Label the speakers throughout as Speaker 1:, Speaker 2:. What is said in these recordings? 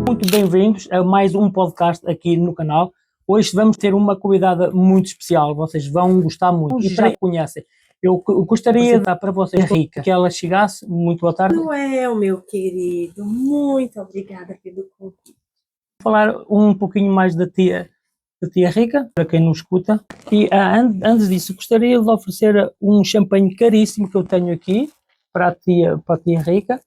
Speaker 1: Muito bem-vindos a mais um podcast aqui no canal. Hoje vamos ter uma convidada muito especial, vocês vão gostar muito e já a conhecem. Eu gostaria de dar para vocês, Rica, que ela chegasse. Muito boa tarde.
Speaker 2: Manuel, meu querido, muito obrigada pelo convite.
Speaker 1: Vou falar um pouquinho mais da tia Rica, para quem nos escuta. E antes disso, gostaria de oferecer um champanhe caríssimo que eu tenho aqui para a tia Rica.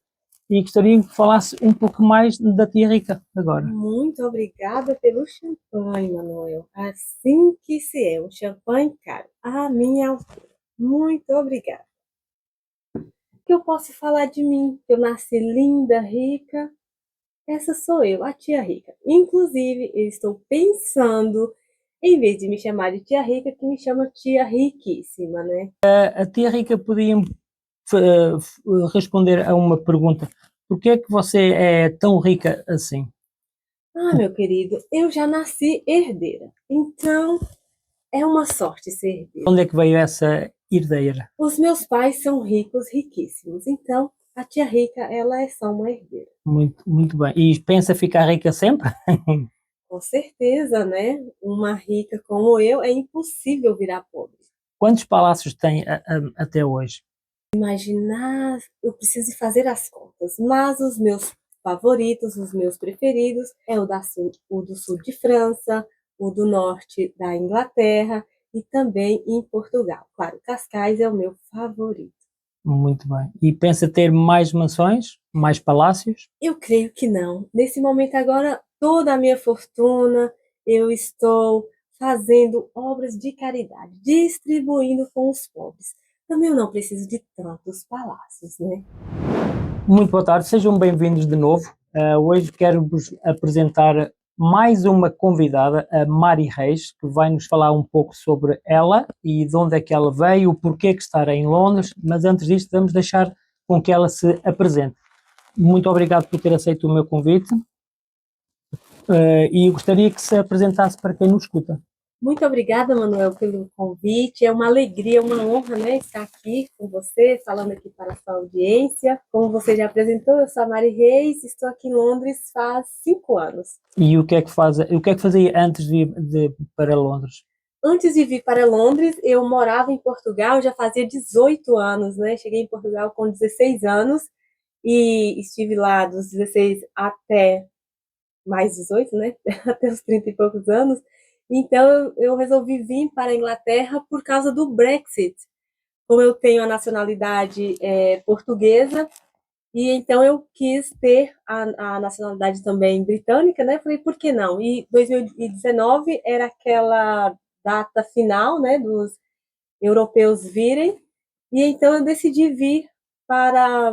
Speaker 1: E gostaria que falasse um pouco mais da tia Rica agora.
Speaker 2: Muito obrigada pelo champanhe, Manuel. Assim que se é, um champanhe caro, à minha altura. Muito obrigada. O que eu posso falar de mim? Eu nasci linda, rica. Essa sou eu, a tia Rica. Inclusive, eu estou pensando, em vez de me chamar de tia Rica, que me chama tia Riquíssima, né?
Speaker 1: A tia Rica podia responder a uma pergunta. Por que é que você é tão rica assim?
Speaker 2: Ah, meu querido, eu já nasci herdeira. Então, é uma sorte ser herdeira.
Speaker 1: Onde é que veio essa herdeira?
Speaker 2: Os meus pais são ricos, riquíssimos. Então, a tia Rica, ela é só uma herdeira.
Speaker 1: Muito bem. E pensa ficar rica sempre?
Speaker 2: Com certeza, né? Uma rica como eu, é impossível virar pobre.
Speaker 1: Quantos palácios tem até hoje?
Speaker 2: Imaginar, eu preciso fazer as contas, mas os meus favoritos, os meus preferidos, é o do sul de França, o do norte da Inglaterra e também em Portugal. Claro, Cascais é o meu favorito.
Speaker 1: Muito bem. E pensa ter mais mansões, mais palácios?
Speaker 2: Eu creio que não. Nesse momento agora, toda a minha fortuna, eu estou fazendo obras de caridade, distribuindo com os pobres. Também eu não preciso de tantos palácios, né?
Speaker 1: Muito boa tarde, sejam bem-vindos de novo. Hoje quero-vos apresentar mais uma convidada, a Mari Reis, que vai nos falar um pouco sobre ela e de onde é que ela veio, o porquê que está em Londres, mas antes disto vamos deixar com que ela se apresente. Muito obrigado por ter aceito o meu convite e gostaria que se apresentasse para quem nos escuta.
Speaker 2: Muito obrigada, Manuel, pelo convite. É uma alegria, uma honra, né, estar aqui com você, falando aqui para a sua audiência. Como você já apresentou, eu sou a Mari Reis, estou aqui em Londres faz 5 anos.
Speaker 1: E o que é que fazia antes de ir para Londres?
Speaker 2: Antes de vir para Londres, eu morava em Portugal, já fazia 18 anos, né? Cheguei em Portugal com 16 anos e estive lá dos 16 até mais 18, né? Até os 30 e poucos anos. Então, eu resolvi vir para a Inglaterra por causa do Brexit. Como eu tenho a nacionalidade portuguesa, e então eu quis ter a nacionalidade também britânica, né? Falei, por que não? E 2019 era aquela data final, né, dos europeus virem, e então eu decidi vir para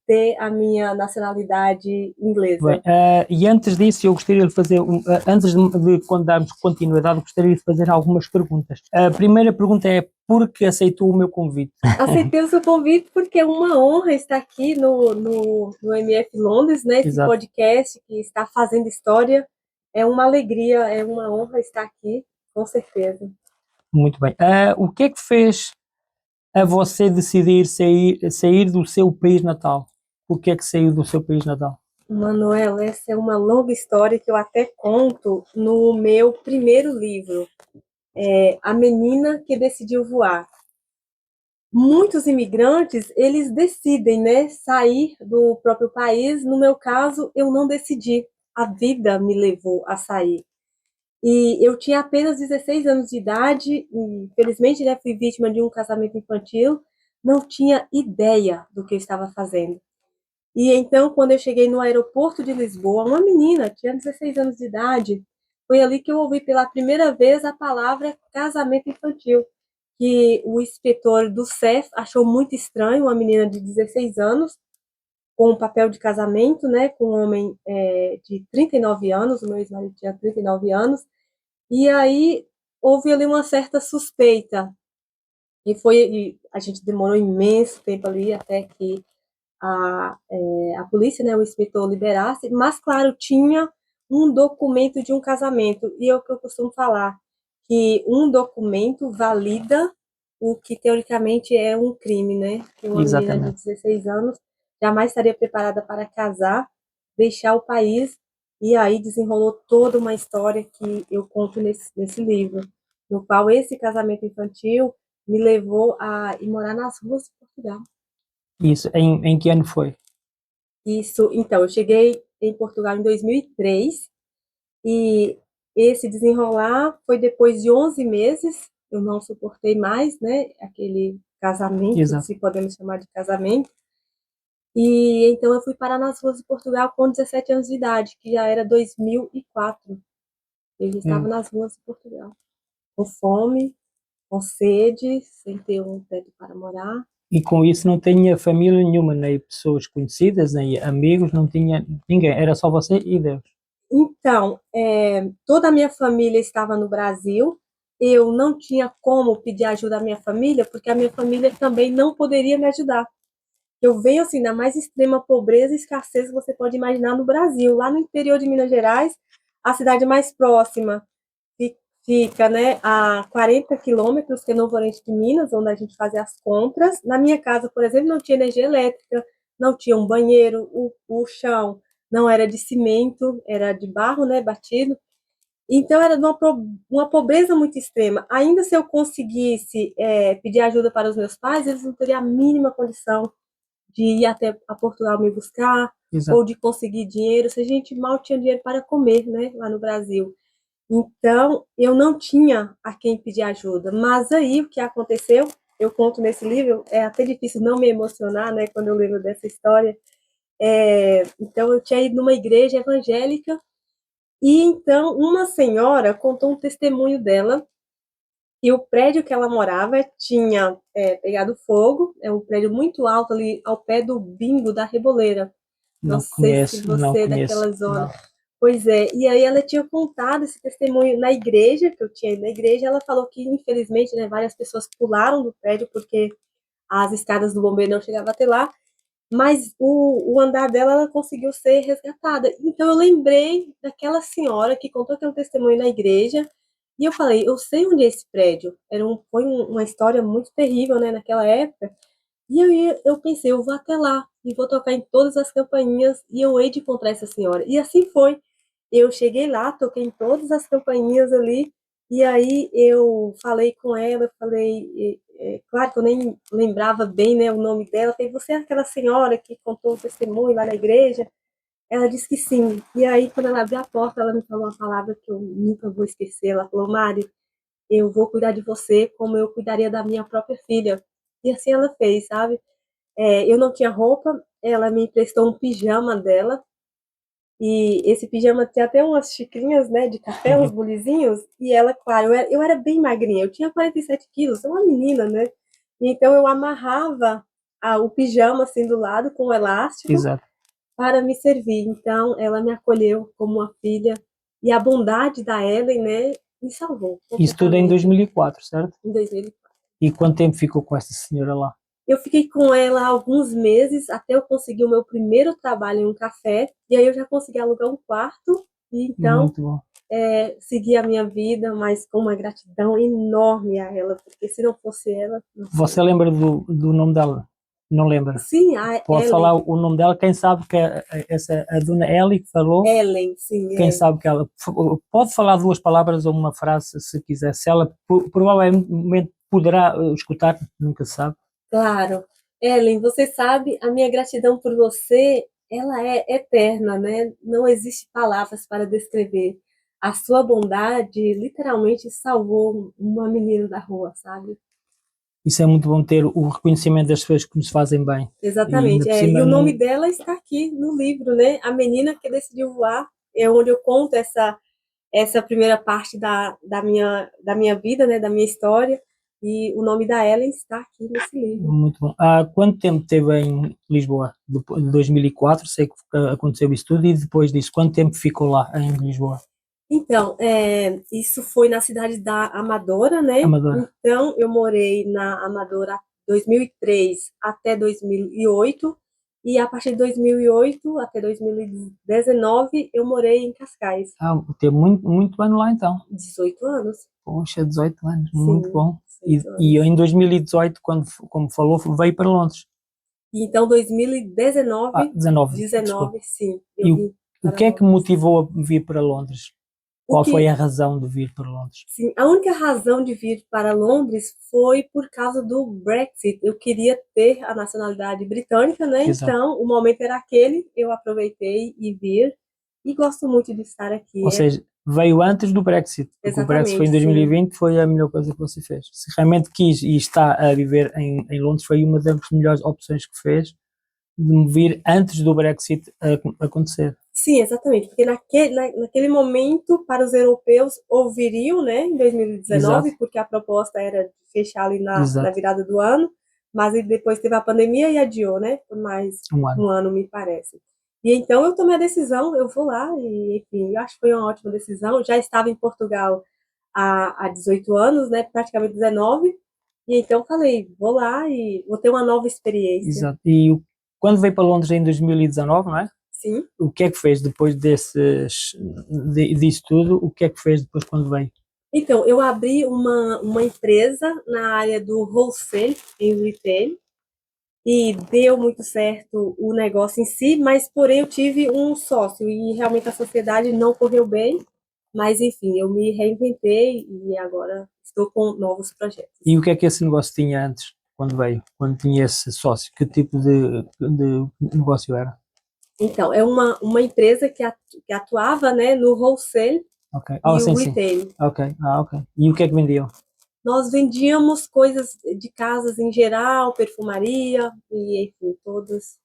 Speaker 2: ter a minha nacionalidade inglesa.
Speaker 1: Bem, e antes disso, eu gostaria de fazer, antes de quando darmos continuidade, gostaria de fazer algumas perguntas. A primeira pergunta é: por que aceitou o meu convite?
Speaker 2: Aceitei o seu convite porque é uma honra estar aqui no MF Londres, né? Esse
Speaker 1: Exato.
Speaker 2: podcast que está fazendo história. É uma alegria, é uma honra estar aqui, com certeza.
Speaker 1: Muito bem. O que é que fez a você decidir sair do seu país natal? Por que é que saiu do seu país natal?
Speaker 2: Manuel, essa é uma longa história que eu até conto no meu primeiro livro, A Menina que Decidiu Voar. Muitos imigrantes, eles decidem, né, sair do próprio país. No meu caso, eu não decidi. A vida me levou a sair. E eu tinha apenas 16 anos de idade, e felizmente, né, fui vítima de um casamento infantil, não tinha ideia do que eu estava fazendo. E então, quando eu cheguei no aeroporto de Lisboa, uma menina, tinha 16 anos de idade, foi ali que eu ouvi pela primeira vez a palavra casamento infantil, que o inspetor do CEF achou muito estranho, uma menina de 16 anos, com um papel de casamento, né, com um homem de 39 anos, o meu ex-marido tinha 39 anos, e aí houve ali uma certa suspeita, e a gente demorou imenso tempo ali até que a polícia, né, o inspetor liberasse, mas claro, tinha um documento de um casamento, e é o que eu costumo falar, que um documento valida o que teoricamente é um crime, né? Que uma menina de
Speaker 1: Exatamente.
Speaker 2: 16 anos jamais estaria preparada para casar deixar o país, e aí desenrolou toda uma história que eu conto nesse livro, no qual esse casamento infantil me levou a ir morar nas ruas de Portugal.
Speaker 1: Isso, em que ano foi?
Speaker 2: Isso, então, eu cheguei em Portugal em 2003 e esse desenrolar foi depois de 11 meses, eu não suportei mais, né, aquele casamento,
Speaker 1: Exato.
Speaker 2: se podemos chamar de casamento, e então eu fui parar nas ruas de Portugal com 17 anos de idade, que já era 2004. Eu já estava
Speaker 1: É.
Speaker 2: nas ruas de Portugal, com fome, com sede, sem ter um teto para morar.
Speaker 1: E com isso não tinha família nenhuma, nem pessoas conhecidas, nem amigos, não tinha ninguém, era só você e Deus.
Speaker 2: Então, toda a minha família estava no Brasil. Eu não tinha como pedir ajuda à minha família, porque a minha família também não poderia me ajudar. Eu venho assim da mais extrema pobreza e escassez que você pode imaginar no Brasil. Lá no interior de Minas Gerais, a cidade mais próxima fica, né, a 40 quilômetros, que é Novo Oriente de Minas, onde a gente fazia as compras. Na minha casa, por exemplo, não tinha energia elétrica, não tinha um banheiro, o chão não era de cimento, era de barro, né, batido. Então era de uma pobreza muito extrema. Ainda se eu conseguisse pedir ajuda para os meus pais, eles não teriam a mínima condição de ir até a Portugal me buscar,
Speaker 1: Exato.
Speaker 2: ou de conseguir dinheiro, se a gente mal tinha dinheiro para comer, né, lá no Brasil. Então, eu não tinha a quem pedir ajuda. Mas aí, o que aconteceu, eu conto nesse livro, é até difícil não me emocionar, né, quando eu lembro dessa história. Então, eu tinha ido numa igreja evangélica, e então uma senhora contou um testemunho dela, e o prédio que ela morava tinha pegado fogo, é um prédio muito alto ali ao pé do Bingo da Reboleira. Não sei se
Speaker 1: Não
Speaker 2: você é
Speaker 1: conheço,
Speaker 2: daquela zona.
Speaker 1: não.
Speaker 2: Pois é, e aí ela tinha contado esse testemunho na igreja, que eu tinha ido na igreja, ela falou que, infelizmente, né, várias pessoas pularam do prédio porque as escadas do bombeiro não chegavam até lá, mas o andar dela, ela conseguiu ser resgatada. Então eu lembrei daquela senhora que contou aquele testemunho na igreja, e eu falei, eu sei onde é esse prédio. Uma história muito terrível, né, naquela época, e aí eu pensei, eu vou até lá e vou tocar em todas as campainhas e eu hei de encontrar essa senhora. E assim foi. Eu cheguei lá, toquei em todas as campainhas ali, e aí eu falei com ela, falei, claro que eu nem lembrava bem, né, o nome dela, falei, você é aquela senhora que contou o testemunho lá na igreja? Ela disse que sim. E aí, quando ela abriu a porta, ela me falou uma palavra que eu nunca vou esquecer. Ela falou, Mari, eu vou cuidar de você como eu cuidaria da minha própria filha. E assim ela fez, sabe? Eu não tinha roupa, ela me emprestou um pijama dela, e esse pijama tinha até umas xicrinhas, né, de café, uns bulizinhos, e ela, claro, eu era bem magrinha, eu tinha 47 quilos, sou uma menina, né? Então eu amarrava o pijama assim do lado com o elástico
Speaker 1: Exato.
Speaker 2: para me servir. Então ela me acolheu como uma filha, e a bondade da Ellen, né, me salvou
Speaker 1: Isso tudo em
Speaker 2: completamente
Speaker 1: 2004, certo?
Speaker 2: em 2004.
Speaker 1: E quanto tempo ficou com essa senhora lá?
Speaker 2: Eu fiquei com ela alguns meses até eu conseguir o meu primeiro trabalho em um café, e aí eu já consegui alugar um quarto, e então
Speaker 1: Muito bom.
Speaker 2: segui a minha vida, mas com uma gratidão enorme a ela, porque se não fosse ela, não
Speaker 1: Você
Speaker 2: sei.
Speaker 1: lembra do nome dela? Não lembra?
Speaker 2: Sim, a
Speaker 1: Pode
Speaker 2: Ellen,
Speaker 1: falar o nome dela, quem sabe que a dona Ellie que falou,
Speaker 2: Ellen, sim,
Speaker 1: quem sabe que ela pode falar duas palavras ou uma frase se quiser, se ela provavelmente poderá escutar, nunca se sabe.
Speaker 2: claro. Ellen, você sabe, a minha gratidão por você, ela é eterna, né? Não existe palavras para descrever. A sua bondade literalmente salvou uma menina da rua, sabe?
Speaker 1: Isso é muito bom ter o reconhecimento das pessoas que nos fazem bem. E ainda
Speaker 2: Exatamente.
Speaker 1: por
Speaker 2: E
Speaker 1: cima,
Speaker 2: o nome dela está aqui no livro, né? A Menina que Decidiu Voar, é onde eu conto essa primeira parte da minha vida, né? Da minha história. E o nome da Ellen está aqui nesse livro.
Speaker 1: muito bom. Há quanto tempo esteve em Lisboa? Depois de 2004, sei que aconteceu isso tudo, e depois disso, quanto tempo ficou lá em Lisboa?
Speaker 2: Então, isso foi na cidade da Amadora, né?
Speaker 1: Amadora.
Speaker 2: Então, eu morei na Amadora 2003 até 2008, e a partir de 2008 até 2019 eu morei em Cascais.
Speaker 1: Teve muito ano lá então.
Speaker 2: 18 anos.
Speaker 1: Poxa, 18 anos, muito
Speaker 2: Sim,
Speaker 1: bom.
Speaker 2: 18
Speaker 1: E
Speaker 2: anos.
Speaker 1: em 2018, como falou, veio para Londres.
Speaker 2: E então, 2019,
Speaker 1: 19, desculpa.
Speaker 2: 19, sim,
Speaker 1: E
Speaker 2: eu
Speaker 1: o,
Speaker 2: vim
Speaker 1: o
Speaker 2: para
Speaker 1: que é que
Speaker 2: Londres.
Speaker 1: motivou a vir para Londres?
Speaker 2: O
Speaker 1: Qual foi
Speaker 2: que,
Speaker 1: a razão de vir para Londres?
Speaker 2: sim, a única razão de vir para Londres foi por causa do Brexit. Eu queria ter a nacionalidade britânica, né?
Speaker 1: Exato.
Speaker 2: Então, o momento era aquele, eu aproveitei e vir. E gosto muito de estar aqui.
Speaker 1: Ou seja, veio antes do Brexit, porque o Brexit foi
Speaker 2: Exatamente,
Speaker 1: em
Speaker 2: sim.
Speaker 1: 2020, foi a melhor coisa que você fez. Se realmente quis e está a viver em Londres, foi uma das melhores opções que fez de vir antes do Brexit acontecer.
Speaker 2: Sim, exatamente, porque naquele momento, para os europeus, ouviriam, né, em
Speaker 1: Exato,
Speaker 2: 2019, porque a proposta era de fechar ali na
Speaker 1: exato.
Speaker 2: virada do ano, mas aí depois teve a pandemia e adiou, né, por mais
Speaker 1: Um ano.
Speaker 2: um ano, me parece. E então eu tomei a decisão, eu vou lá, e enfim, eu acho que foi uma ótima decisão. Já estava em Portugal há 18 anos, né, praticamente 19, e então falei, vou lá e vou ter uma nova experiência.
Speaker 1: Exato. E quando veio para Londres em 2019, não é?
Speaker 2: Sim.
Speaker 1: O que é que fez depois disso tudo? O que é que fez depois quando veio?
Speaker 2: Então, eu abri uma empresa na área do wholesale, em retail, e deu muito certo o negócio em si, mas porém eu tive um sócio e realmente a sociedade não correu bem, mas enfim, eu me reinventei e agora estou com novos projetos.
Speaker 1: E o que é que esse negócio tinha antes, quando veio? Quando tinha esse sócio? Que tipo de negócio era?
Speaker 2: Então, é uma empresa que atuava, né, no wholesale
Speaker 1: Ok. Oh,
Speaker 2: e o
Speaker 1: sim, sim.
Speaker 2: retail.
Speaker 1: Ok. Ok. E o que é que vendiam?
Speaker 2: Nós vendíamos coisas de casas em geral, perfumaria e enfim, todas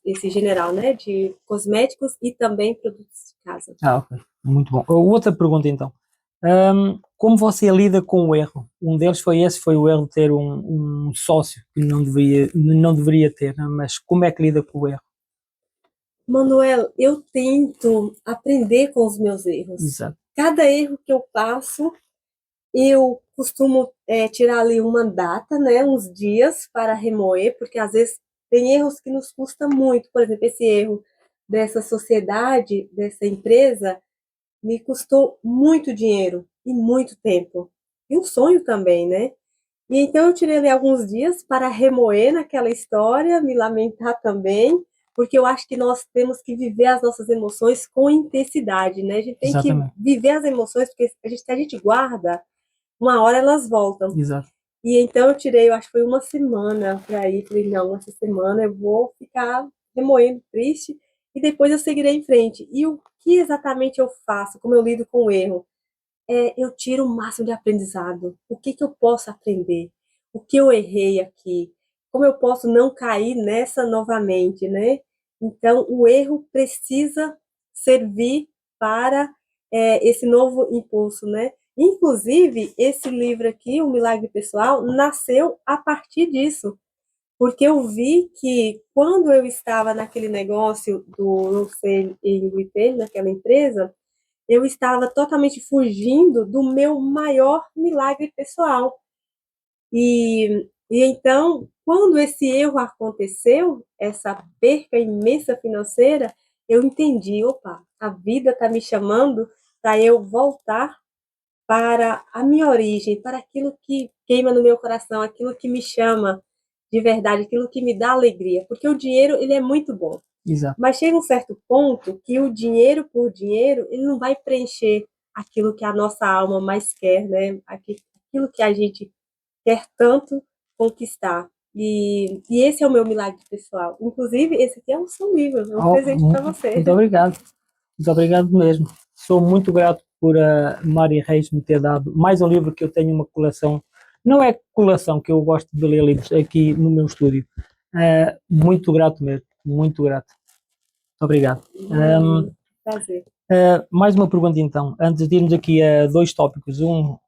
Speaker 2: esse general, né, de cosméticos e também produtos de casa.
Speaker 1: Ok. Muito bom. Outra pergunta então. Como você lida com o erro? Um deles foi esse, foi o erro de ter um sócio que não deveria ter, né? Mas como é que lida com o erro?
Speaker 2: Manuel, eu tento aprender com os meus erros.
Speaker 1: Exato.
Speaker 2: Cada erro que eu passo, eu costumo tirar ali uma data, né, uns dias para remoer, porque às vezes tem erros que nos custa muito. Por exemplo, esse erro dessa sociedade, dessa empresa, me custou muito dinheiro e muito tempo. E um sonho também, né? E então eu tirei ali alguns dias para remoer naquela história, me lamentar também, porque eu acho que nós temos que viver as nossas emoções com intensidade, né? A gente tem que
Speaker 1: Exatamente.
Speaker 2: viver as emoções, porque se a gente guarda, uma hora elas voltam.
Speaker 1: Exato.
Speaker 2: E então eu tirei, eu acho que foi uma semana para ir, falei, não, essa semana eu vou ficar remoendo triste e depois eu seguirei em frente. E o que exatamente eu faço, como eu lido com o erro? Eu tiro o máximo de aprendizado. O que que eu posso aprender? O que eu errei aqui? Como eu posso não cair nessa novamente, né? Então, o erro precisa servir para esse novo impulso, né? Inclusive, esse livro aqui, O Milagre Pessoal, nasceu a partir disso, porque eu vi que quando eu estava naquele negócio do Retail em Retail, naquela empresa, eu estava totalmente fugindo do meu maior milagre pessoal. E então, quando esse erro aconteceu, essa perca imensa financeira, eu entendi, opa, a vida está me chamando para eu voltar para a minha origem, para aquilo que queima no meu coração, aquilo que me chama de verdade, aquilo que me dá alegria, porque o dinheiro ele é muito bom,
Speaker 1: Exato.
Speaker 2: mas chega um certo ponto que o dinheiro por dinheiro, ele não vai preencher aquilo que a nossa alma mais quer, né? Aquilo que a gente quer tanto conquistar. E esse é o meu milagre pessoal. Inclusive, esse aqui é o seu livro, é um
Speaker 1: Oh,
Speaker 2: presente para você.
Speaker 1: muito obrigado. Muito obrigado mesmo. Sou muito grato por a Mari Reis me ter dado mais um livro que eu tenho uma coleção. Não é coleção que eu gosto de ler livros aqui no meu estúdio. Muito grato mesmo. Muito grato. Muito obrigado.
Speaker 2: Prazer.
Speaker 1: Mais uma pergunta então. Antes de irmos aqui a dois tópicos.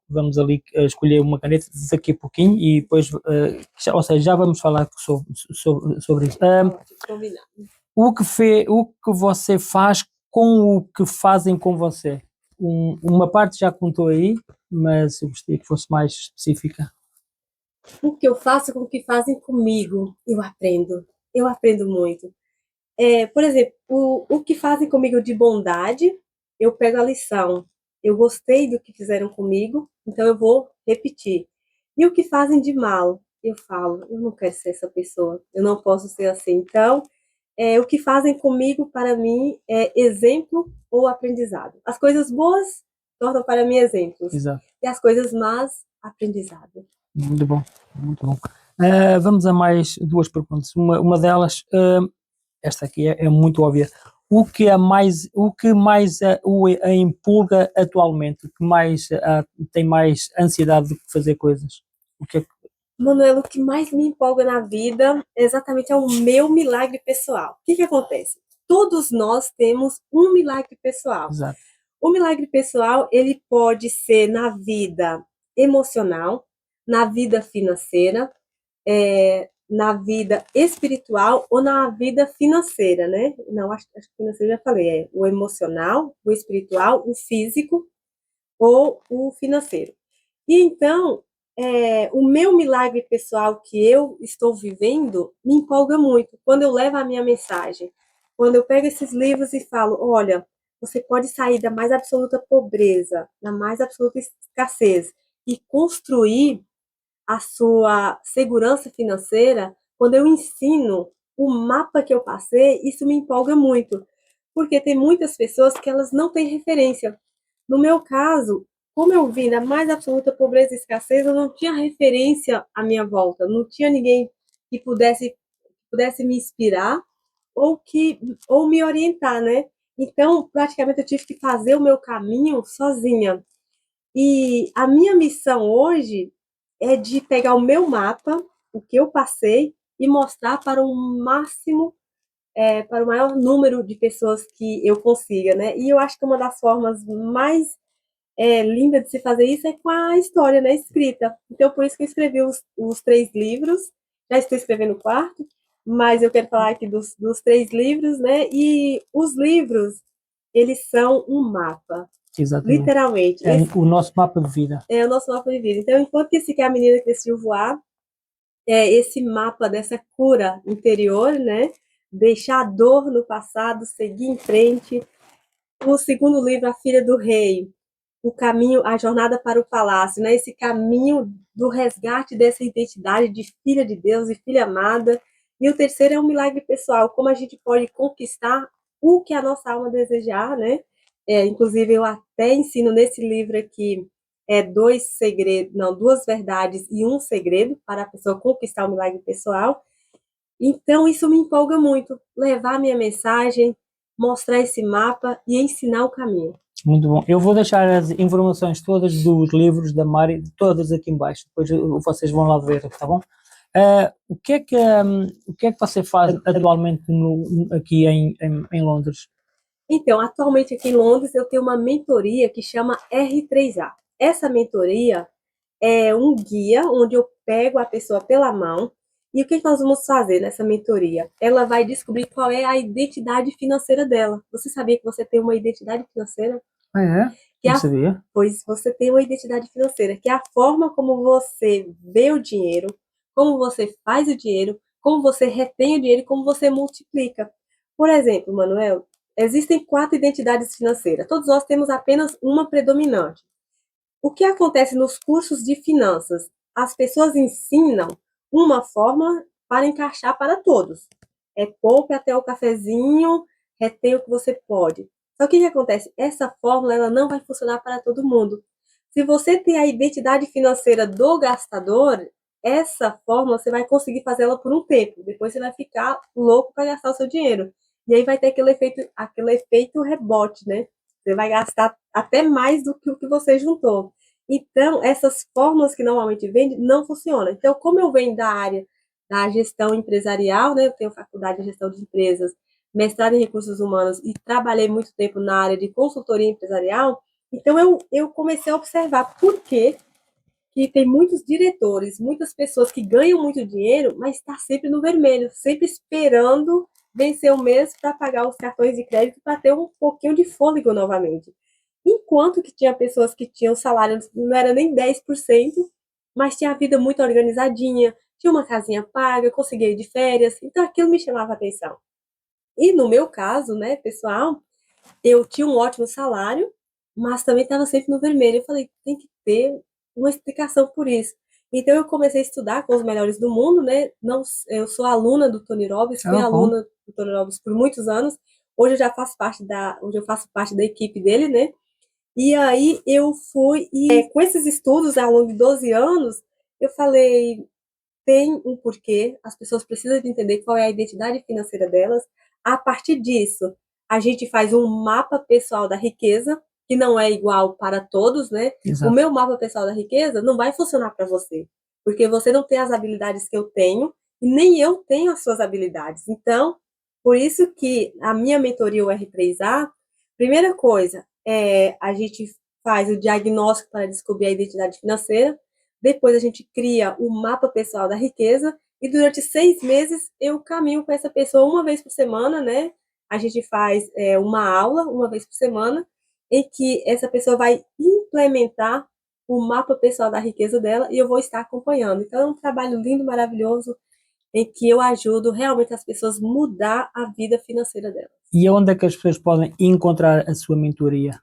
Speaker 1: Vamos ali escolher uma caneta daqui a pouquinho e depois, ou seja, já vamos falar sobre isso.
Speaker 2: Combinado.
Speaker 1: O que você faz com o que fazem com você? Uma parte já contou aí, mas eu gostaria que fosse mais específica.
Speaker 2: O que eu faço com o que fazem comigo, eu aprendo. Eu aprendo muito. Por exemplo, o que fazem comigo de bondade, eu pego a lição. Eu gostei do que fizeram comigo, então eu vou repetir. E o que fazem de mal? eu falo, eu não quero ser essa pessoa, eu não posso ser assim. Então, o que fazem comigo, para mim, é exemplo ou aprendizado. As coisas boas tornam para mim exemplos,
Speaker 1: Exato.
Speaker 2: e as coisas más, aprendizado.
Speaker 1: Muito bom, muito bom. Vamos a mais duas perguntas. Uma delas, esta aqui é muito óbvia. O que mais a empolga atualmente? O que mais tem mais ansiedade de fazer coisas? O que é que...
Speaker 2: Manuela, o que mais me empolga na vida exatamente é o meu milagre pessoal. O que que acontece? Todos nós temos um milagre pessoal.
Speaker 1: Exato.
Speaker 2: O milagre pessoal, ele pode ser na vida emocional, na vida financeira, na vida espiritual ou na vida financeira, né? Não, acho que financeira eu já falei, o emocional, o espiritual, o físico ou o financeiro. E então, o meu milagre pessoal que eu estou vivendo me empolga muito quando eu levo a minha mensagem. Quando eu pego esses livros e falo, olha, você pode sair da mais absoluta pobreza, da mais absoluta escassez e construir a sua segurança financeira, quando eu ensino o mapa que eu passei, isso me empolga muito, porque tem muitas pessoas que elas não têm referência. No meu caso, como eu vim da mais absoluta pobreza e escassez, eu não tinha referência à minha volta, não tinha ninguém que pudesse me inspirar ou me orientar, né? Então, praticamente eu tive que fazer o meu caminho sozinha. E a minha missão hoje é de pegar o meu mapa, o que eu passei, e mostrar para o máximo, para o maior número de pessoas que eu consiga, né? E eu acho que uma das formas mais lindas de se fazer isso é com a história, né? Escrita. Então, por isso que eu escrevi os três livros. Já estou escrevendo o quarto, mas eu quero falar aqui dos três livros, né? E os livros, eles são um mapa.
Speaker 1: Exatamente.
Speaker 2: Literalmente.
Speaker 1: É o nosso mapa de vida.
Speaker 2: É o nosso mapa de vida. Então, enquanto que esse que é a menina que decidiu voar, é esse mapa dessa cura interior, né? Deixar a dor no passado, seguir em frente. O segundo livro, A Filha do Rei, o caminho, a jornada para o palácio, né? Esse caminho do resgate dessa identidade de filha de Deus e filha amada. E o terceiro é um milagre pessoal, como a gente pode conquistar o que a nossa alma desejar, né? Inclusive, eu até ensino nesse livro aqui dois segredos, não, duas verdades e um segredo para a pessoa conquistar o milagre pessoal. Então, isso me empolga muito, levar a minha mensagem, mostrar esse mapa e ensinar o caminho.
Speaker 1: Muito bom. Eu vou deixar as informações todas dos livros da Mari, todas aqui em baixo. Depois vocês vão lá ver, tá bom? O que é que você faz atualmente aqui em Londres?
Speaker 2: Então, atualmente aqui em Londres, eu tenho uma mentoria que chama R3A. Essa mentoria é um guia onde eu pego a pessoa pela mão e o que nós vamos fazer nessa mentoria? Ela vai descobrir qual é a identidade financeira dela. Você sabia que você tem uma identidade financeira?
Speaker 1: Ah, é?
Speaker 2: Que
Speaker 1: Não sabia.
Speaker 2: Pois você tem uma identidade financeira, que é a forma como você vê o dinheiro, como você faz o dinheiro, como você retém o dinheiro e como você multiplica. Por exemplo, Manuel, existem 4 identidades financeiras. Todos nós temos apenas uma predominante. O que acontece nos cursos de finanças? As pessoas ensinam uma forma para encaixar para todos. Poupe até o cafezinho, retém o que você pode. Só que o que acontece? Essa fórmula ela não vai funcionar para todo mundo. Se você tem a identidade financeira do gastador, essa fórmula você vai conseguir fazer ela por um tempo. Depois você vai ficar louco para gastar o seu dinheiro. E aí vai ter aquele efeito rebote, né? Você vai gastar até mais do que o que você juntou. Então, essas fórmulas que normalmente vendem não funcionam. Então, como eu venho da área da gestão empresarial, né? Eu tenho faculdade de gestão de empresas, mestrado em recursos humanos e trabalhei muito tempo na área de consultoria empresarial. Então, eu comecei a observar por que tem muitos diretores, muitas pessoas que ganham muito dinheiro, mas está sempre no vermelho, sempre esperando vencer o mês para pagar os cartões de crédito para ter um pouquinho de fôlego novamente. Enquanto que tinha pessoas que tinham salário, não era nem 10%, mas tinha a vida muito organizadinha, tinha uma casinha paga, conseguia ir de férias, então aquilo me chamava a atenção. E no meu caso, né, pessoal, eu tinha um ótimo salário, mas também estava sempre no vermelho. Eu falei, tem que ter uma explicação por isso. Então eu comecei a estudar com os melhores do mundo, né? Não, eu sou aluna do Tony Robbins, fui
Speaker 1: Ah, bom.
Speaker 2: aluna do Tony Robbins por muitos anos. Hoje eu faço parte da equipe dele, né? E aí eu fui e com esses estudos ao longo de 12 anos, eu falei, tem um porquê, as pessoas precisam de entender qual é a identidade financeira delas. A partir disso, a gente faz um mapa pessoal da riqueza, que não é igual para todos, né? O
Speaker 1: Exato.
Speaker 2: meu mapa pessoal da riqueza não vai funcionar para você, porque você não tem as habilidades que eu tenho e nem eu tenho as suas habilidades. Então, por isso que a minha mentoria, o R3A, primeira coisa, a gente faz o diagnóstico para descobrir a identidade financeira. Depois a gente cria o mapa pessoal da riqueza e durante 6 meses eu caminho com essa pessoa uma vez por semana, né? A gente faz uma aula uma vez por semana em que essa pessoa vai implementar o mapa pessoal da riqueza dela e eu vou estar acompanhando. Então é um trabalho lindo, maravilhoso, em que eu ajudo realmente as pessoas a mudar a vida financeira delas.
Speaker 1: E onde é que as pessoas podem encontrar a sua mentoria?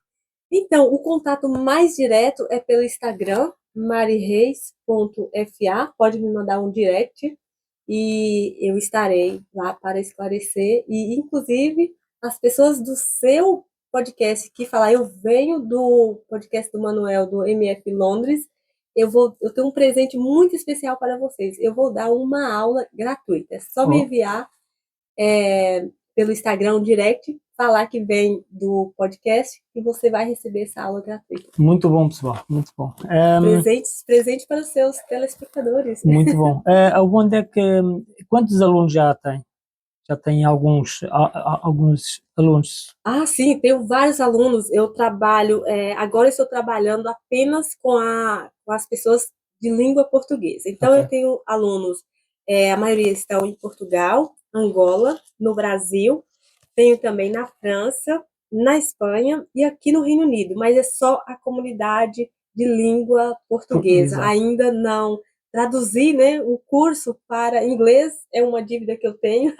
Speaker 2: Então, o contato mais direto é pelo Instagram, marireis.fa, pode me mandar um direct e eu estarei lá para esclarecer. E, inclusive, as pessoas do seu podcast que falar, eu venho do podcast do Manuel, do MF Londres, eu tenho um presente muito especial para vocês. Eu vou dar uma aula gratuita. É só me
Speaker 1: Oh,
Speaker 2: enviar pelo Instagram um direct, falar que vem do podcast e você vai receber essa aula gratuita.
Speaker 1: muito bom, pessoal, muito bom.
Speaker 2: Presente para os seus telespectadores.
Speaker 1: Muito bom. Onde é que, quantos alunos já tem? Já tem alguns alunos.
Speaker 2: Ah, sim, tenho vários alunos. Eu trabalho, agora eu estou trabalhando apenas com as pessoas de língua portuguesa. Então, eu
Speaker 1: Ok.
Speaker 2: tenho alunos, a maioria estão em Portugal, Angola, no Brasil, tenho também na França, na Espanha e aqui no Reino Unido, mas é só a comunidade de língua portuguesa.
Speaker 1: Exato.
Speaker 2: Ainda não traduzi, né, o curso para inglês, é uma dívida que eu tenho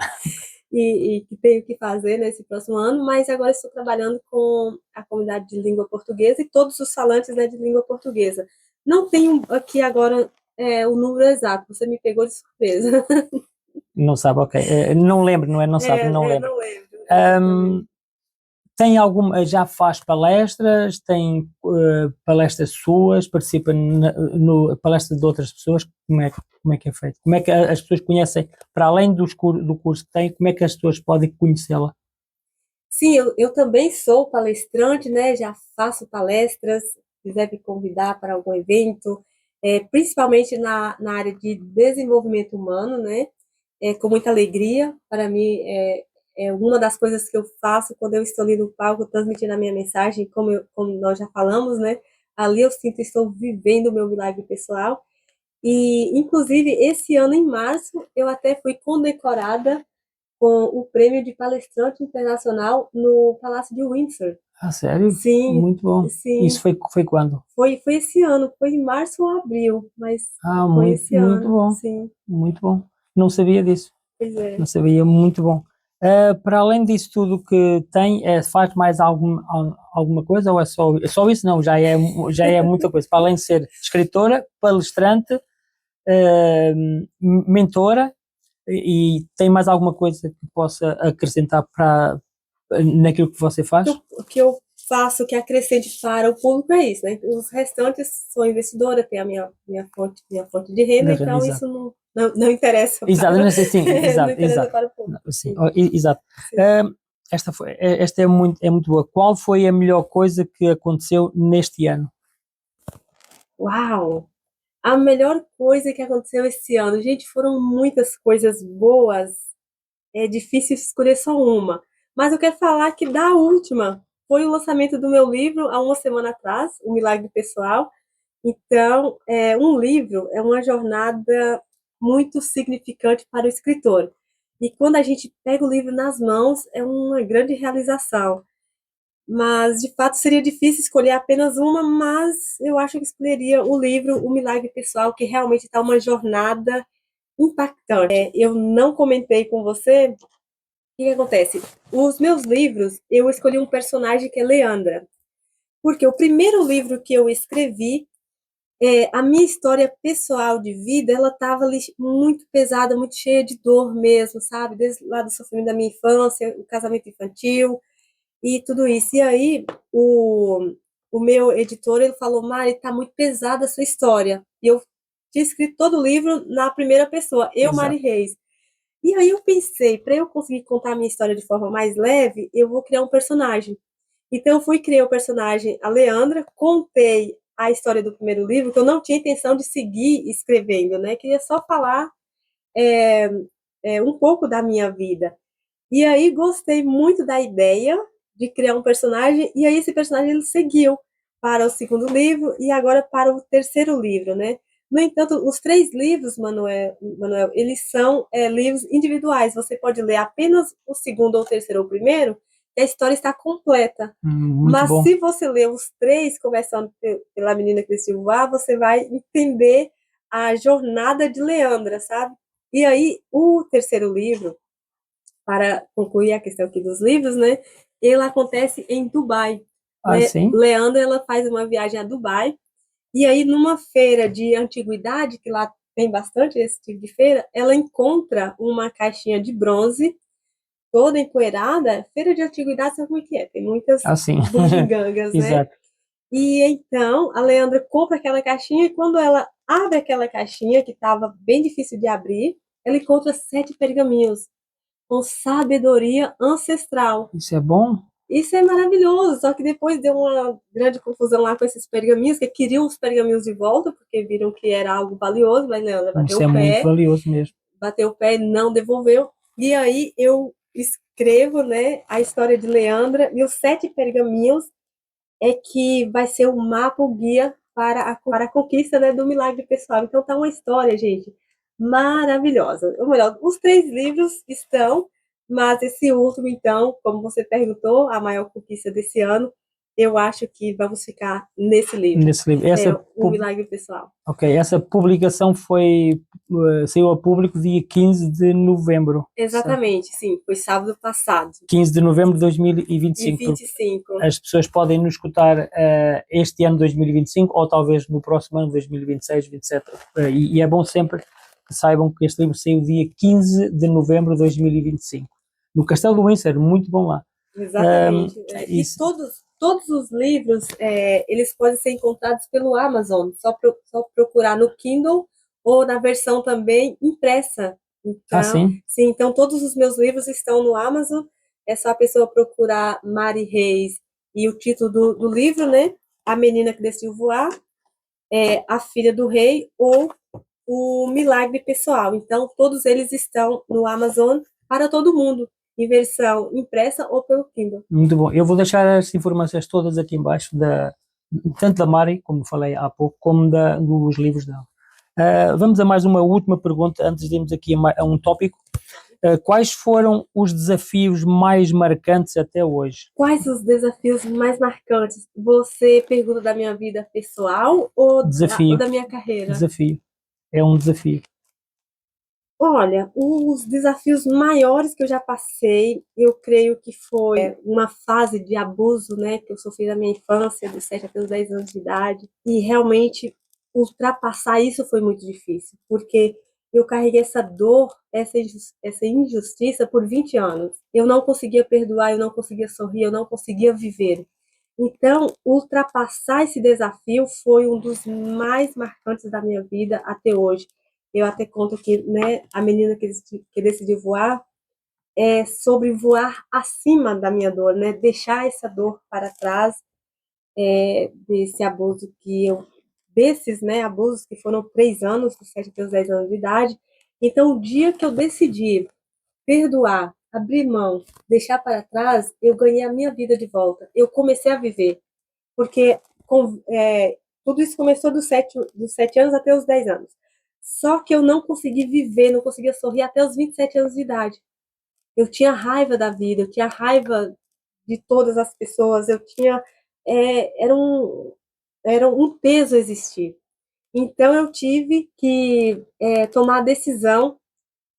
Speaker 2: e que tenho que fazer nesse próximo ano, mas agora estou trabalhando com a comunidade de língua portuguesa e todos os falantes, né, de língua portuguesa. Não tenho aqui agora o número exato, você me pegou de surpresa.
Speaker 1: Não sabe, ok. Não lembro, não é? Não sabe, não lembro.
Speaker 2: Não lembro exatamente.
Speaker 1: Tem alguma, já faz palestras, tem palestras suas, participa no palestra de outras pessoas, como é que é feito? Como é que as pessoas conhecem, para além do curso que tem, como é que as pessoas podem conhecê-la?
Speaker 2: Sim, eu também sou palestrante, né? Já faço palestras, se quiser me convidar para algum evento, principalmente na área de desenvolvimento humano, né? Com muita alegria. Para mim, é uma das coisas que eu faço quando eu estou ali no palco, transmitindo a minha mensagem, como nós já falamos, né? Ali eu sinto que estou vivendo o meu milagre pessoal. E, inclusive, esse ano, em março, eu até fui condecorada com o prêmio de palestrante internacional no Palácio de Windsor.
Speaker 1: Ah, sério?
Speaker 2: Sim,
Speaker 1: Muito bom. Isso
Speaker 2: sim.
Speaker 1: foi quando?
Speaker 2: Foi esse ano, foi em março ou abril, mas
Speaker 1: Ah,
Speaker 2: foi
Speaker 1: muito,
Speaker 2: esse
Speaker 1: muito
Speaker 2: ano,
Speaker 1: bom,
Speaker 2: sim.
Speaker 1: muito bom. Não sabia disso,
Speaker 2: Pois
Speaker 1: não
Speaker 2: é.
Speaker 1: sabia, muito bom. Para além disso tudo que tem, faz mais alguma coisa ou é só isso? Não, já é muita coisa. Para além de ser escritora, palestrante, mentora, e tem mais alguma coisa que possa acrescentar naquilo que você faz?
Speaker 2: O que eu faço que acrescente para o público é isso, né? Os restantes sou investidora, tenho a minha fonte de renda,
Speaker 1: Da renda,
Speaker 2: então
Speaker 1: exato.
Speaker 2: isso não interessa
Speaker 1: Exato,
Speaker 2: para,
Speaker 1: não sei, sim,
Speaker 2: não
Speaker 1: exato,
Speaker 2: interessa
Speaker 1: exato.
Speaker 2: para o público.
Speaker 1: Não, sim,
Speaker 2: Sim,
Speaker 1: exato.
Speaker 2: sim.
Speaker 1: Ah, esta é muito boa. Qual foi a melhor coisa que aconteceu neste ano?
Speaker 2: Uau! A melhor coisa que aconteceu esse ano, gente, foram muitas coisas boas. É difícil escolher só uma. Mas eu quero falar que da última foi o lançamento do meu livro há uma semana atrás, O Milagre Pessoal. Então, um livro é uma jornada muito significante para o escritor. E quando a gente pega o livro nas mãos, é uma grande realização. Mas, de fato, seria difícil escolher apenas uma, mas eu acho que escolheria o livro O Milagre Pessoal, que realmente está uma jornada impactante. Eu não comentei com você, o que acontece? Os meus livros, eu escolhi um personagem que é Leandra, porque o primeiro livro que eu escrevi A minha história pessoal de vida, ela estava ali muito pesada, muito cheia de dor mesmo, sabe? Desde lá do sofrimento da minha infância, o casamento infantil e tudo isso. E aí, o meu editor, ele falou, Mari, tá muito pesada a sua história. E eu tinha escrito todo o livro na primeira pessoa, eu, Mari
Speaker 1: Exato.
Speaker 2: Reis. E aí eu pensei, para eu conseguir contar a minha história de forma mais leve, eu vou criar um personagem. Então eu fui criar o personagem a Leandra, contei a história do primeiro livro, que eu não tinha intenção de seguir escrevendo, né? Queria só falar é, um pouco da minha vida. E aí gostei muito da ideia de criar um personagem, e aí esse personagem ele seguiu para o segundo livro e agora para o terceiro livro, né? No entanto, os três livros, Manuel eles são livros individuais. Você pode ler apenas o segundo ou o terceiro ou o primeiro, e a história está completa.
Speaker 1: Muito
Speaker 2: Mas
Speaker 1: bom.
Speaker 2: se você ler os três, começando pela menina que decidiu voar, você vai entender a jornada de Leandra, sabe? E aí, o terceiro livro, para concluir a questão aqui dos livros, né? Ele acontece em Dubai,
Speaker 1: Ah,
Speaker 2: né?
Speaker 1: sim?
Speaker 2: Leandra, ela faz uma viagem a Dubai, e aí numa feira de antiguidade, que lá tem bastante esse tipo de feira, ela encontra uma caixinha de bronze, toda empoeirada. Feira de antiguidade, sabe como é que é? Tem muitas
Speaker 1: Ah, sim.
Speaker 2: bugigangas, né?
Speaker 1: Exato.
Speaker 2: E então a Leandra compra aquela caixinha, e quando ela abre aquela caixinha, que estava bem difícil de abrir, ela encontra 7 pergaminhos com sabedoria ancestral.
Speaker 1: Isso é bom?
Speaker 2: Isso é maravilhoso, só que depois deu uma grande confusão lá com esses pergaminhos, que queriam os pergaminhos de volta, porque viram que era algo valioso, mas Leandra
Speaker 1: Isso é muito valioso mesmo.
Speaker 2: bateu o pé e não devolveu. E aí eu escrevo, né, a história de Leandra, e os 7 pergaminhos é que vai ser o mapa, o guia para a conquista, né, do milagre pessoal. Então tá uma história, gente, maravilhosa. Ou melhor, os 3 livros estão, mas esse último, então, como você perguntou, a maior conquista desse ano, eu acho que vamos ficar nesse livro.
Speaker 1: Nesse livro.
Speaker 2: O milagre pessoal.
Speaker 1: Ok, essa publicação saiu a público dia 15 de novembro. Certo?
Speaker 2: Exatamente, sim, foi sábado passado.
Speaker 1: 15 de novembro de
Speaker 2: E
Speaker 1: 2025.
Speaker 2: 25.
Speaker 1: As pessoas podem nos escutar este ano 2025 ou talvez no próximo ano 2026, 27. E é bom sempre que saibam que este livro saiu dia 15 de novembro de 2025. No Castelo do Windsor, muito bom lá.
Speaker 2: Exatamente. E
Speaker 1: Isso,
Speaker 2: todos os livros, eles podem ser encontrados pelo Amazon. Só procurar no Kindle ou na versão também impressa. Então,
Speaker 1: sim,
Speaker 2: sim, então todos os meus livros estão no Amazon. É só a pessoa procurar Mari Reis e o título do livro, né? A Menina que Decidiu Voar, A Filha do Rei ou O Milagre Pessoal. Então, todos eles estão no Amazon para todo mundo, em versão impressa ou pelo Kindle.
Speaker 1: muito bom. Eu vou deixar as informações todas aqui embaixo, tanto da Mari, como falei há pouco, como dos livros dela. Vamos a mais uma última pergunta antes de irmos aqui a um tópico. Quais foram os desafios mais marcantes até hoje?
Speaker 2: Quais os desafios mais marcantes? Você pergunta da minha vida pessoal ou
Speaker 1: Desafio,
Speaker 2: da minha carreira?
Speaker 1: desafio. É um desafio.
Speaker 2: Olha, os desafios maiores que eu já passei, eu creio que foi uma fase de abuso, né, que eu sofri na minha infância, dos 7 até os 10 anos de idade, e realmente ultrapassar isso foi muito difícil, porque eu carreguei essa dor, essa injustiça por 20 anos. Eu não conseguia perdoar, eu não conseguia sorrir, eu não conseguia viver. Então, ultrapassar esse desafio foi um dos mais marcantes da minha vida até hoje. Eu até conto que, né, a menina que decidiu voar é sobre voar acima da minha dor, né? Deixar essa dor para trás, desse abuso desses, né, abusos que foram 3 anos, dos 7 até os 10 anos de idade. Então, o dia que eu decidi perdoar, abrir mão, deixar para trás, eu ganhei a minha vida de volta. Eu comecei a viver, porque tudo isso começou dos 7 anos até os 10 anos. Só que eu não consegui viver, não conseguia sorrir até os 27 anos de idade. Eu tinha raiva da vida, eu tinha raiva de todas as pessoas, eu tinha. Era um peso existir. Então eu tive que tomar a decisão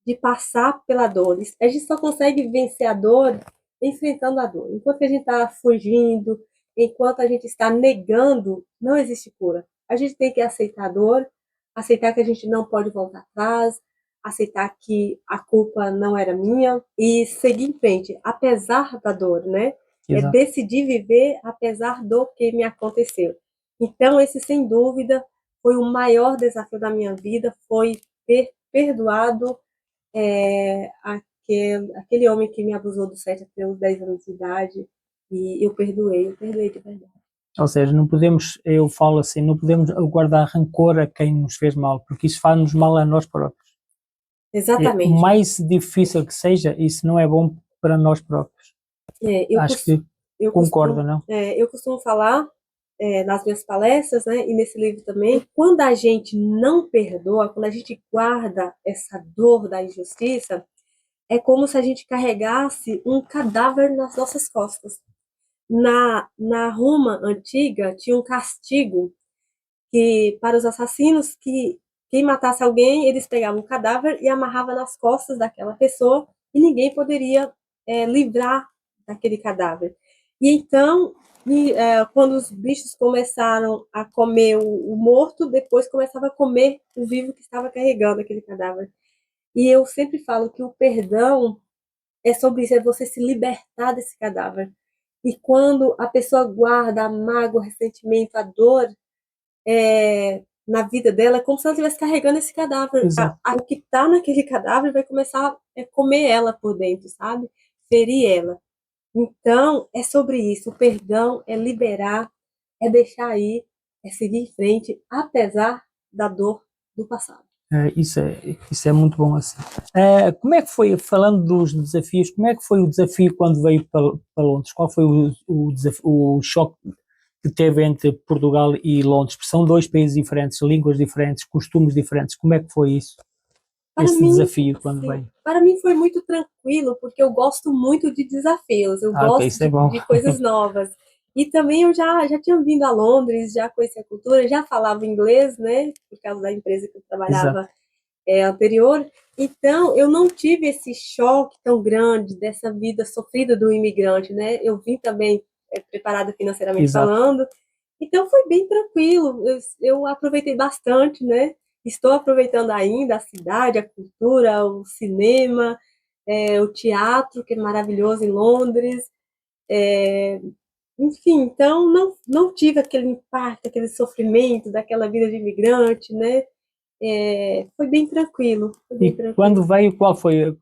Speaker 2: de passar pela dor. A gente só consegue vencer a dor enfrentando a dor. Enquanto a gente está fugindo, enquanto a gente está negando, não existe cura. a gente tem que aceitar a dor, aceitar que a gente não pode voltar atrás, aceitar que a culpa não era minha e seguir em frente, apesar da dor, né? É
Speaker 1: Exato.
Speaker 2: decidir viver apesar do que me aconteceu. Então, esse, sem dúvida, foi o maior desafio da minha vida, foi ter perdoado aquele homem que me abusou dos 7 até os 10 anos de idade, e eu perdoei de verdade.
Speaker 1: Ou seja, não podemos, eu falo assim, não podemos guardar rancor a quem nos fez mal, porque isso faz-nos mal a nós próprios.
Speaker 2: Exatamente.
Speaker 1: Mais difícil que seja, isso não é bom para nós próprios. Acho que concordo, não?
Speaker 2: Eu costumo falar nas minhas palestras, né, e nesse livro também, quando a gente não perdoa, quando a gente guarda essa dor da injustiça, é como se a gente carregasse um cadáver nas nossas costas. Na Roma antiga, tinha um castigo que para os assassinos, que quem matasse alguém, eles pegavam um cadáver e amarravam nas costas daquela pessoa e ninguém poderia livrar daquele cadáver. E então, quando os bichos começaram a comer o morto, depois começava a comer o vivo que estava carregando aquele cadáver. E eu sempre falo que o perdão é sobre isso, é você se libertar desse cadáver. E quando a pessoa guarda a mágoa, o ressentimento, a dor na vida dela, é como se ela estivesse carregando esse cadáver. O que está naquele cadáver vai começar a comer ela por dentro, sabe? Ferir ela. Então, é sobre isso. O perdão é liberar, é deixar ir, é seguir em frente, apesar da dor do passado.
Speaker 1: Isso é muito bom assim. Como é que foi, falando dos desafios, como é que foi o desafio quando veio para Londres? Qual foi o choque que teve entre Portugal e Londres? Porque são dois países diferentes, línguas diferentes, costumes diferentes. Como é que foi isso? Esse desafio quando veio?
Speaker 2: Para mim foi muito tranquilo, porque eu gosto muito de desafios, eu gosto
Speaker 1: isso é bom.
Speaker 2: de coisas novas. E também eu já tinha vindo a Londres, já conhecia a cultura, já falava inglês, né, por causa da empresa que eu trabalhava anterior. Então, eu não tive esse choque tão grande dessa vida sofrida do imigrante, né? Eu vim também preparada financeiramente falando. Então, foi bem tranquilo. Eu aproveitei bastante, né? Estou aproveitando ainda a cidade, a cultura, o cinema, o teatro, que é maravilhoso em Londres. Enfim, então não tive aquele impacto, aquele sofrimento daquela vida de imigrante, né? Foi bem tranquilo.
Speaker 1: Quando veio, qual foi?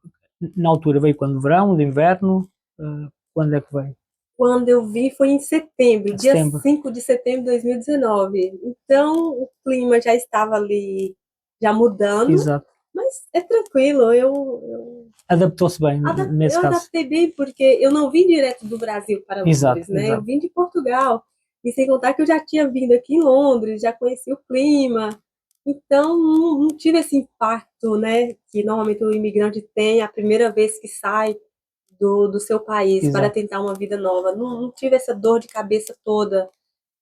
Speaker 1: Na altura veio quando? Verão, de inverno? Quando é que veio?
Speaker 2: Quando eu vi foi em setembro, dia 5 de setembro de 2019. Então o clima já estava ali, já mudando.
Speaker 1: Exato.
Speaker 2: Mas é tranquilo,
Speaker 1: Adaptou-se bem nesse caso.
Speaker 2: Eu adaptei bem porque eu não vim direto do Brasil para Londres, né? Eu vim de Portugal. E sem contar que eu já tinha vindo aqui em Londres, já conheci o clima. Então, não tive esse impacto, né? Que normalmente o imigrante tem a primeira vez que sai do seu país para tentar uma vida nova. Não tive essa dor de cabeça toda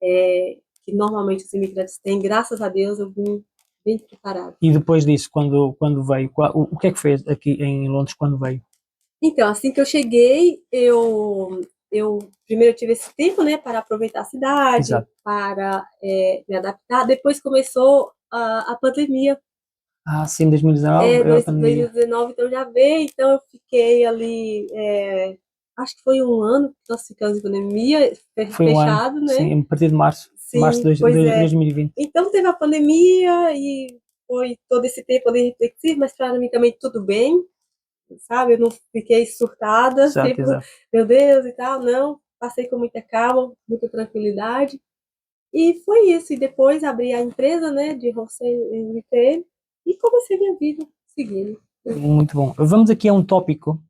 Speaker 2: que normalmente os imigrantes têm. Graças a Deus, eu vim bem preparado.
Speaker 1: E depois disso, quando veio, o que é que fez aqui em Londres quando veio?
Speaker 2: Então, assim que eu cheguei, eu primeiro tive esse tempo, né, para aproveitar a cidade, para me adaptar. Depois começou a pandemia.
Speaker 1: Sim, 2019,
Speaker 2: 2019, então já veio. Então eu fiquei ali, acho que foi um ano que nós ficamos em pandemia, fechado, né?
Speaker 1: Sim, a partir de março.
Speaker 2: Sim,
Speaker 1: março de 2020.
Speaker 2: Então teve a pandemia e foi todo esse tempo ali reflexivo, mas para mim também tudo bem, sabe? Eu não fiquei surtada, tipo, meu Deus e tal, não. Passei com muita calma, muita tranquilidade. E foi isso. E depois abri a empresa, né, de wholesale retail e comecei minha vida seguindo.
Speaker 1: Muito bom. Vamos aqui a um tópico.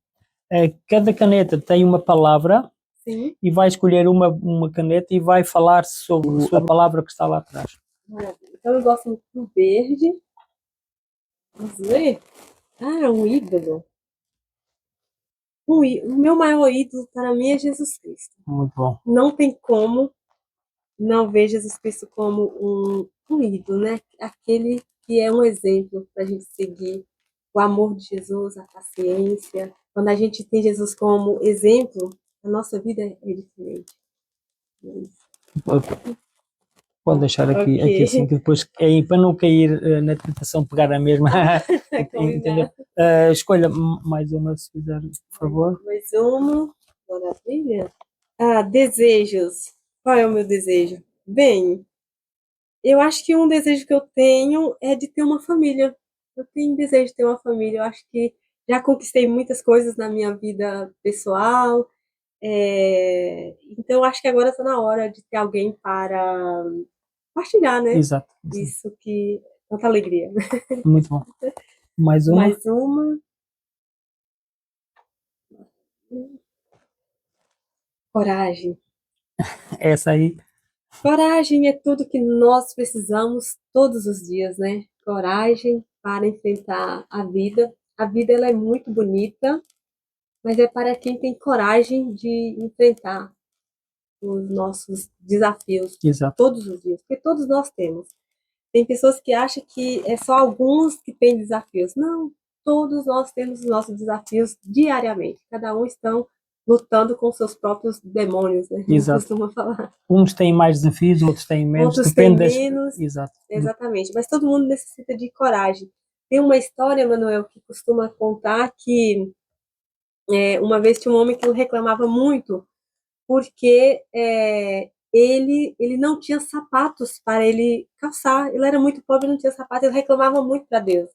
Speaker 1: Cada caneta tem uma palavra.
Speaker 2: Sim.
Speaker 1: E vai escolher uma caneta e vai falar sobre a palavra que está lá atrás.
Speaker 2: Então eu gosto muito do verde. Vamos ver. É um ídolo. O meu maior ídolo para mim é Jesus Cristo.
Speaker 1: Muito bom.
Speaker 2: Não tem como não ver Jesus Cristo como um ídolo, né? Aquele que é um exemplo para a gente seguir. O amor de Jesus, a paciência. Quando a gente tem Jesus como exemplo, a nossa vida é diferente.
Speaker 1: Pode deixar aqui
Speaker 2: Ok.
Speaker 1: assim, que depois, para não cair na tentação de pegar a mesma. Entendeu?
Speaker 2: Combinado.
Speaker 1: Escolha mais uma, se quiser, por favor.
Speaker 2: Mais uma. Maravilha. Desejos. Qual é o meu desejo? Bem, eu acho que um desejo que eu tenho é de ter uma família. Eu tenho desejo de ter uma família. Eu acho que já conquistei muitas coisas na minha vida pessoal. Então, eu acho que agora está na hora de ter alguém para partilhar, né?
Speaker 1: Exato.
Speaker 2: Isso que tanta alegria.
Speaker 1: Muito bom. Mais uma.
Speaker 2: Mais uma. Coragem.
Speaker 1: Essa aí.
Speaker 2: Coragem é tudo que nós precisamos todos os dias, né? Coragem para enfrentar a vida. A vida ela é muito bonita, mas é para quem tem coragem de enfrentar os nossos desafios
Speaker 1: Exato.
Speaker 2: todos os dias, porque todos nós temos. Tem pessoas que acham que é só alguns que têm desafios. Não, todos nós temos os nossos desafios diariamente. Cada um estão lutando com seus próprios demônios, né? Como
Speaker 1: Exato.
Speaker 2: costuma falar.
Speaker 1: Uns têm mais desafios, outros têm menos.
Speaker 2: Outros têm
Speaker 1: Depende
Speaker 2: menos.
Speaker 1: Exato.
Speaker 2: Exatamente. Mas todo mundo necessita de coragem. Tem uma história, Manuel, que costuma contar que uma vez tinha um homem que reclamava muito porque ele não tinha sapatos para ele calçar. Ele era muito pobre, não tinha sapato, ele reclamava muito para Deus.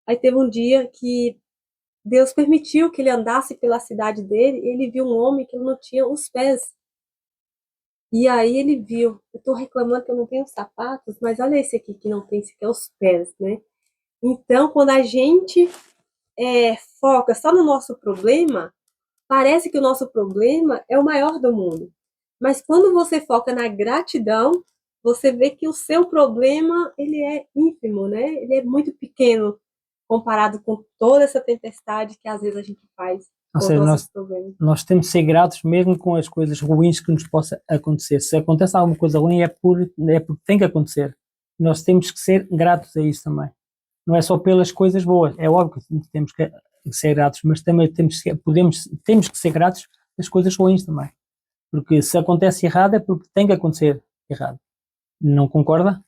Speaker 2: Aí teve um dia que Deus permitiu que ele andasse pela cidade dele e ele viu um homem que não tinha os pés. E aí ele viu, eu estou reclamando que eu não tenho sapatos, mas olha esse aqui que não tem sequer os pés, né? Então, quando a gente foca só no nosso problema, parece que o nosso problema é o maior do mundo. Mas quando você foca na gratidão, você vê que o seu problema, ele é ínfimo, né? Ele é muito pequeno comparado com toda essa tempestade que às vezes a gente faz
Speaker 1: Ou
Speaker 2: com os
Speaker 1: seja,
Speaker 2: nossos problemas.
Speaker 1: nós temos de ser gratos mesmo com as coisas ruins que nos possa acontecer. Se acontece alguma coisa ruim é porque tem que acontecer. Nós temos que ser gratos a isso também. Não é só pelas coisas boas. É óbvio que temos que ser gratos, mas também temos que ser gratos das coisas ruins também. Porque se acontece errado é porque tem que acontecer errado. Não concorda?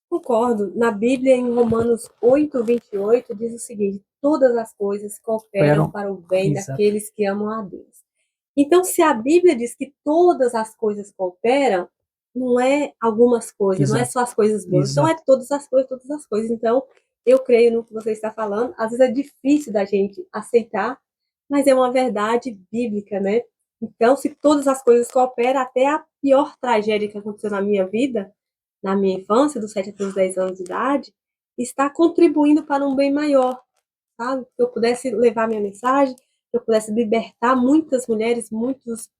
Speaker 2: Concordo. Na Bíblia, em Romanos 8:28, diz o seguinte: todas as coisas cooperam para o bem daqueles que amam a Deus. Então, se a Bíblia diz que todas as coisas cooperam, não é algumas coisas, não é só as coisas boas. Então, é todas as coisas, todas as coisas. Então, eu creio no que você está falando. Às vezes é difícil da gente aceitar, mas é uma verdade bíblica, né? Então, se todas as coisas cooperam, até a pior tragédia que aconteceu na minha vida, na minha infância, dos 7 até os 10 anos de idade, está contribuindo para um bem maior, sabe? Que eu pudesse levar minha mensagem, que eu pudesse libertar muitas mulheres,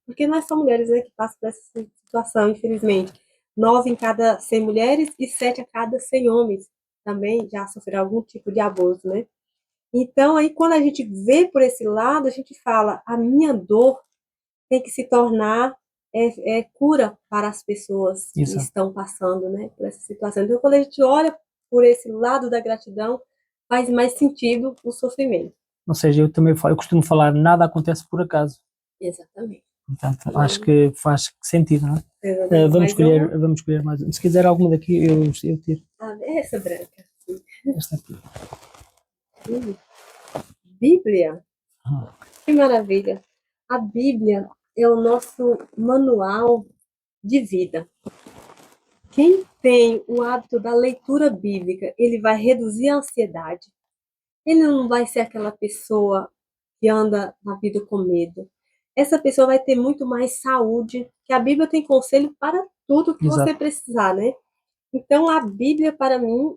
Speaker 2: porque não é só mulheres, né, que passam por essa situação, infelizmente. 9 em cada 100 mulheres e 7 a cada 100 homens também já sofreram algum tipo de abuso, né? Então, aí, quando a gente vê por esse lado, a gente fala, a minha dor tem que se tornar cura para as pessoas que estão passando, né, por essa situação. Então, quando a gente olha por esse lado da gratidão, faz mais sentido o sofrimento.
Speaker 1: Ou seja, eu costumo falar, nada acontece por acaso.
Speaker 2: Exatamente.
Speaker 1: Portanto, acho que faz sentido, não é? Vamos escolher mais uma. Se quiser alguma daqui, eu tiro.
Speaker 2: Essa branca.
Speaker 1: Esta aqui.
Speaker 2: Bíblia. Que maravilha. A Bíblia é o nosso manual de vida. Quem tem o hábito da leitura bíblica, ele vai reduzir a ansiedade. Ele não vai ser aquela pessoa que anda na vida com medo. Essa pessoa vai ter muito mais saúde, que a Bíblia tem conselho para tudo que você precisar, né? Então, a Bíblia, para mim,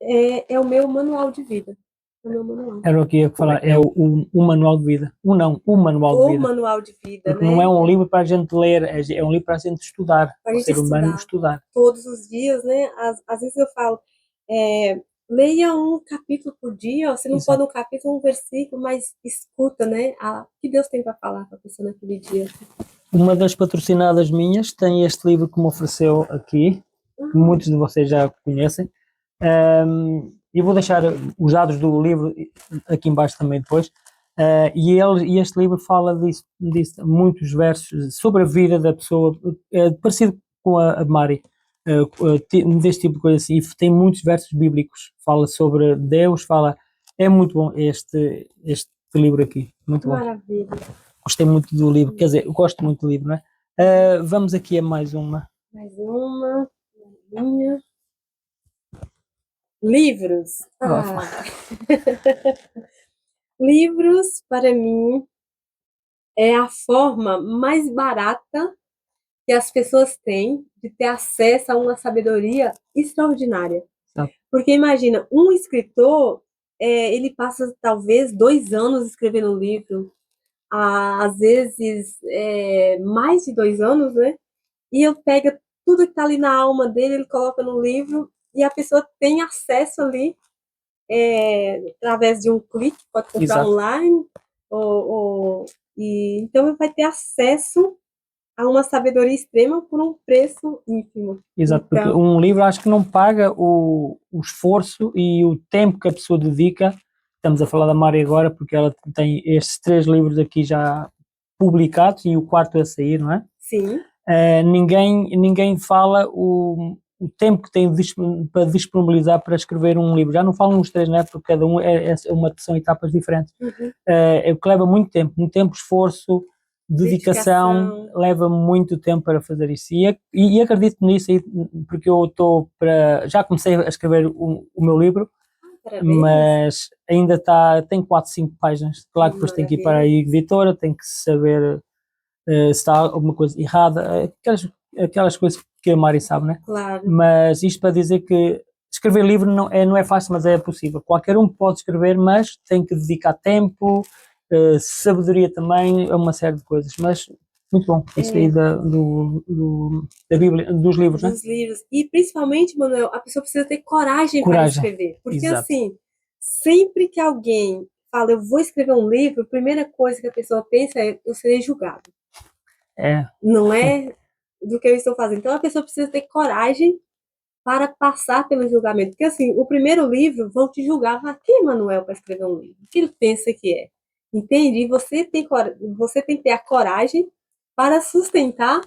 Speaker 2: é o meu manual de vida. É o meu manual.
Speaker 1: Era o que eu ia falar, é o manual de vida. O manual de vida.
Speaker 2: O manual de vida,
Speaker 1: porque
Speaker 2: né?
Speaker 1: não é um livro para a gente ler, é um livro para a gente estudar, para o ser humano estudar.
Speaker 2: Todos os dias, né? Às vezes eu falo, leia um capítulo por dia, se não for um capítulo, um versículo, mas escuta, né? O que Deus tem para falar para a pessoa naquele dia.
Speaker 1: Uma das patrocinadas minhas tem este livro que me ofereceu aqui, que muitos de vocês já conhecem. E vou deixar os dados do livro aqui embaixo também depois. E este livro fala disso, muitos versos sobre a vida da pessoa, parecido com a Mari. deste tipo de coisa assim, e tem muitos versos bíblicos, fala sobre Deus, é muito bom este livro aqui, muito bom.
Speaker 2: Maravilha.
Speaker 1: Gostei muito do livro, quer dizer, eu gosto muito do livro, não é? Vamos aqui a mais uma.
Speaker 2: Mais uma. Minha. Livros.
Speaker 1: Ah,
Speaker 2: Livros, para mim, é a forma mais barata que as pessoas têm de ter acesso a uma sabedoria extraordinária.
Speaker 1: sabe?
Speaker 2: Porque imagina, um escritor, ele passa talvez 2 anos escrevendo um livro, às vezes mais de 2 anos, né? E eu pego tudo que está ali na alma dele, ele coloca no livro e a pessoa tem acesso ali através de um clique, pode comprar
Speaker 1: Exato.
Speaker 2: online, então ele vai ter acesso a uma sabedoria extrema por um preço ínfimo.
Speaker 1: Exato, porque
Speaker 2: Então,
Speaker 1: um livro acho que não paga o esforço e o tempo que a pessoa dedica. Estamos a falar da Mari agora porque ela tem estes 3 livros aqui já publicados e o quarto a sair, não é?
Speaker 2: sim,
Speaker 1: Ninguém fala o tempo que tem para disponibilizar para escrever um livro. Já não falam os 3, não é? Porque cada um são etapas diferentes. É o que leva muito tempo, esforço, dedicação, leva muito tempo para fazer isso. E acredito nisso, porque eu já comecei a escrever o meu livro,
Speaker 2: parabéns.
Speaker 1: mas ainda tem 4, 5 páginas. Claro que depois tem que ir para a editora, tem que saber se está alguma coisa errada, aquelas coisas que a Mari sabe, né?
Speaker 2: Claro.
Speaker 1: Mas isto para dizer que escrever livro não é fácil, mas é possível. Qualquer um pode escrever, mas tem que dedicar tempo, sabedoria também, a uma série de coisas. Mas muito bom, isso aí da Bíblia, dos livros, né?
Speaker 2: Dos livros. E principalmente, Manuel, a pessoa precisa ter coragem para escrever. Porque
Speaker 1: Exato.
Speaker 2: assim, sempre que alguém fala, eu vou escrever um livro, a primeira coisa que a pessoa pensa é, eu serei julgado. Não é do que eu estou fazendo. Então a pessoa precisa ter coragem para passar pelo julgamento. Porque assim, o primeiro livro vão te julgar, mas quem é Manuel para escrever um livro? O que ele pensa que é? Entende? E você tem que ter a coragem para sustentar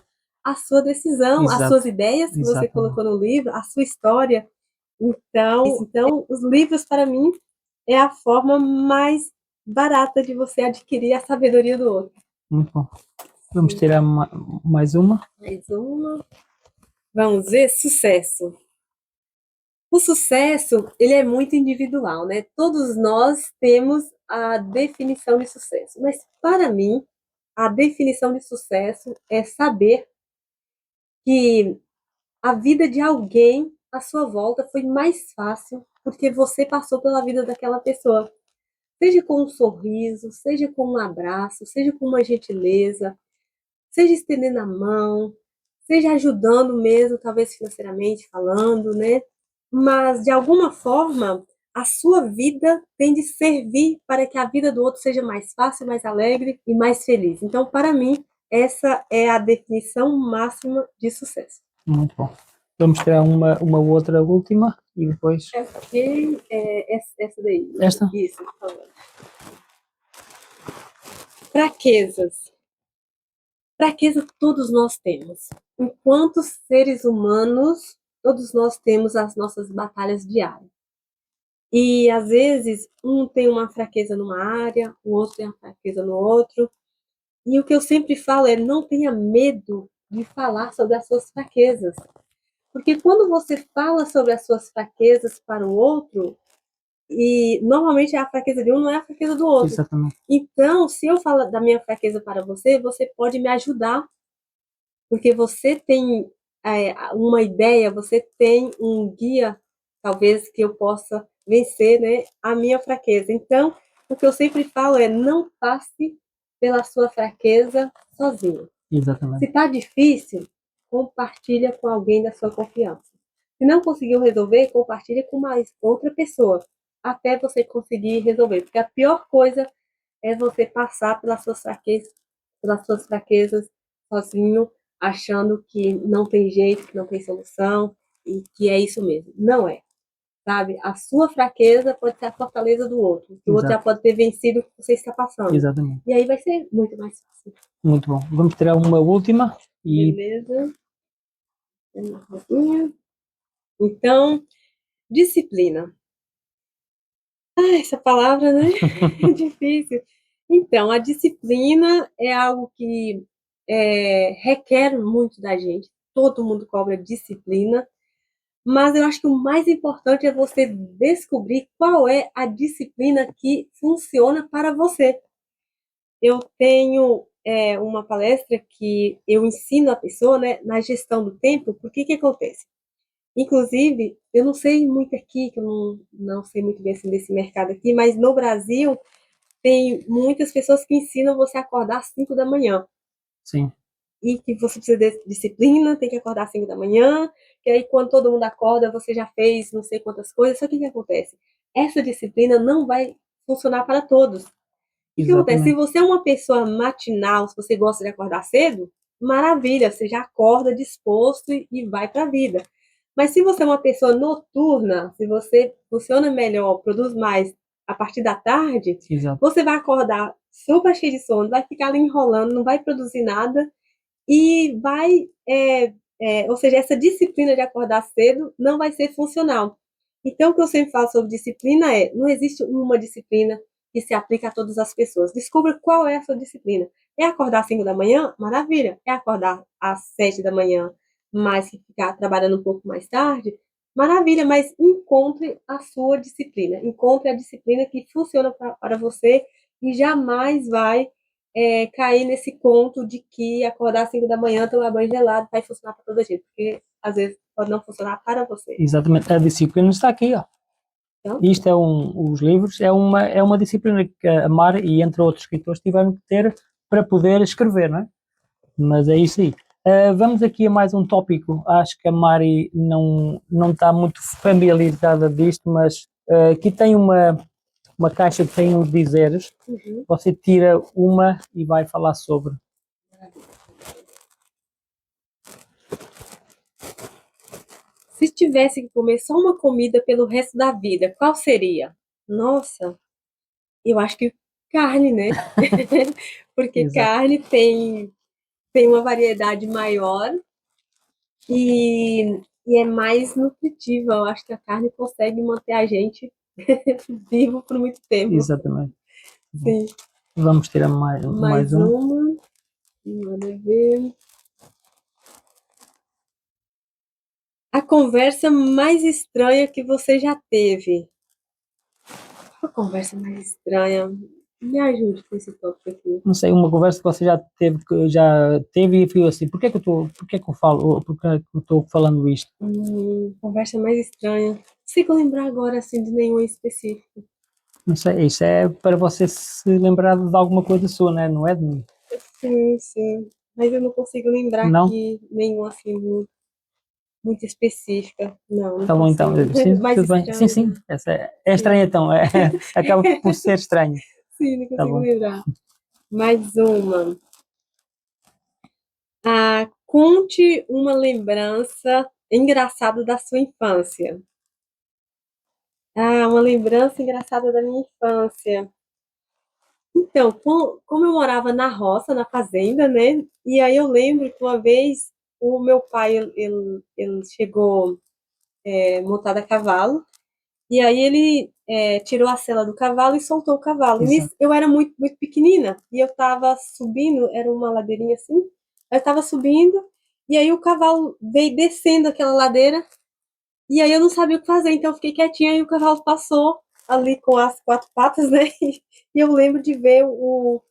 Speaker 2: a sua decisão, as suas ideias que você colocou no livro, a sua história. Então, os livros, para mim, é a forma mais barata de você adquirir a sabedoria do outro.
Speaker 1: Muito bom. Vamos ter mais uma.
Speaker 2: Mais uma. Vamos ver, sucesso. O sucesso, ele é muito individual, né? Todos nós temos a definição de sucesso, mas para mim, a definição de sucesso é saber que a vida de alguém à sua volta foi mais fácil porque você passou pela vida daquela pessoa. Seja com um sorriso, seja com um abraço, seja com uma gentileza, seja estendendo a mão, seja ajudando mesmo, talvez financeiramente falando, né? Mas, de alguma forma, a sua vida tem de servir para que a vida do outro seja mais fácil, mais alegre e mais feliz. Então, para mim, essa é a definição máxima de sucesso.
Speaker 1: Muito bom. Vamos ter uma outra última e depois.
Speaker 2: Essa daí.
Speaker 1: Esta?
Speaker 2: Isso, por favor. Fraquezas. Fraqueza todos nós temos. Enquanto seres humanos, todos nós temos as nossas batalhas diárias. E às vezes um tem uma fraqueza numa área, o outro tem uma fraqueza no outro. E o que eu sempre falo é não tenha medo de falar sobre as suas fraquezas. Porque quando você fala sobre as suas fraquezas para o outro, e normalmente a fraqueza de um não é a fraqueza do outro.
Speaker 1: Exatamente.
Speaker 2: Então, se eu falar da minha fraqueza para você, você pode me ajudar. Porque você tem uma ideia, você tem um guia, talvez, que eu possa vencer, né, a minha fraqueza. Então, o que eu sempre falo é não passe pela sua fraqueza sozinho.
Speaker 1: Exatamente.
Speaker 2: Se está difícil, compartilha com alguém da sua confiança. Se não conseguiu resolver, compartilha com mais outra pessoa, até você conseguir resolver. Porque a pior coisa é você passar pelas suas fraquezas sozinho, achando que não tem jeito, que não tem solução e que é isso mesmo. Não é. Sabe? A sua fraqueza pode ser a fortaleza do outro. O outro já pode ter vencido o que você está passando.
Speaker 1: Exatamente.
Speaker 2: E aí vai ser muito mais fácil.
Speaker 1: Muito bom. Vamos tirar uma última.
Speaker 2: Beleza. Então, disciplina. Ah, essa palavra, né? É difícil. Então, a disciplina é algo que requer muito da gente. Todo mundo cobra disciplina, mas eu acho que o mais importante é você descobrir qual é a disciplina que funciona para você. Eu tenho uma palestra que eu ensino a pessoa, né, na gestão do tempo, porque que acontece? Inclusive, eu não sei muito aqui, que eu não sei muito bem assim, desse mercado aqui, mas no Brasil tem muitas pessoas que ensinam você a acordar às 5 da manhã.
Speaker 1: Sim,
Speaker 2: E que você precisa de disciplina, tem que acordar às 5 da manhã, que aí quando todo mundo acorda, você já fez não sei quantas coisas. Só que o que acontece? Essa disciplina não vai funcionar para todos. O que acontece? Se
Speaker 1: exatamente.
Speaker 2: você é uma pessoa matinal, se você gosta de acordar cedo, maravilha, você já acorda disposto e vai para a vida. Mas se você é uma pessoa noturna, se você funciona melhor, produz mais a partir da tarde,
Speaker 1: Exato.
Speaker 2: você vai acordar super cheio de sono, vai ficar ali enrolando, não vai produzir nada e vai, ou seja, essa disciplina de acordar cedo não vai ser funcional. Então, o que eu sempre falo sobre disciplina é: não existe uma disciplina que se aplica a todas as pessoas. Descubra qual é a sua disciplina. É acordar às 5 da manhã? Maravilha. É acordar às 7 da manhã, mas ficar trabalhando um pouco mais tarde? Maravilha, mas encontre a sua disciplina. Encontre a disciplina que funciona para você e jamais vai cair nesse conto de que acordar às 5 da manhã, tomar banho gelado, vai funcionar para toda a gente, porque às vezes pode não funcionar para você.
Speaker 1: Exatamente. A disciplina está aqui, ó.
Speaker 2: Então,
Speaker 1: Isto é os livros, é uma disciplina que a Mari e entre outros escritores tiveram que ter para poder escrever, não é? Mas é isso aí. Vamos aqui a mais um tópico. Acho que a Mari não está muito familiarizada disto, mas aqui tem uma caixa que tem uns dizeres.
Speaker 2: uhum.
Speaker 1: Você tira uma e vai falar sobre.
Speaker 2: Se tivesse que comer só uma comida pelo resto da vida, qual seria? Nossa, eu acho que carne, né? Porque
Speaker 1: Exato.
Speaker 2: carne tem uma variedade maior e é mais nutritiva. Eu acho que a carne consegue manter a gente vivo por muito tempo.
Speaker 1: Exatamente. Bom,
Speaker 2: Sim.
Speaker 1: vamos tirar mais
Speaker 2: Mais
Speaker 1: um.
Speaker 2: uma. Manda ver. A conversa mais estranha que você já teve. A conversa mais estranha. Me ajude com esse tópico aqui.
Speaker 1: Não sei, uma conversa que você já teve e viu assim, porquê que eu falo, porquê que eu estou falando isto?
Speaker 2: Conversa mais estranha. Não consigo lembrar agora assim de nenhum específico.
Speaker 1: Não sei, isso é para você se lembrar de alguma coisa sua, né? Não é de mim.
Speaker 2: Sim, sim. Mas eu não consigo lembrar
Speaker 1: Não?
Speaker 2: aqui nenhum assim muito específica. Não, não
Speaker 1: Tá bom então.
Speaker 2: consigo.
Speaker 1: Sim,
Speaker 2: Mais
Speaker 1: tudo bem. Sim,
Speaker 2: estranho,
Speaker 1: sim,
Speaker 2: né?
Speaker 1: essa é
Speaker 2: Sim.
Speaker 1: estranha então, acaba por ser estranho.
Speaker 2: Sim, não
Speaker 1: Tá
Speaker 2: consigo
Speaker 1: bom.
Speaker 2: lembrar. Mais uma. Conte uma lembrança engraçada da sua infância. Uma lembrança engraçada da minha infância. Então, como eu morava na roça, na fazenda, né? E aí eu lembro que uma vez o meu pai, ele chegou montado a cavalo, e aí ele tirou a sela do cavalo e soltou o cavalo. E
Speaker 1: Exato.
Speaker 2: eu era muito, muito pequenina, e eu estava subindo, era uma ladeirinha assim, eu estava subindo, e aí o cavalo veio descendo aquela ladeira, e aí eu não sabia o que fazer, então eu fiquei quietinha e o cavalo passou ali com as quatro patas, né? E eu lembro de ver o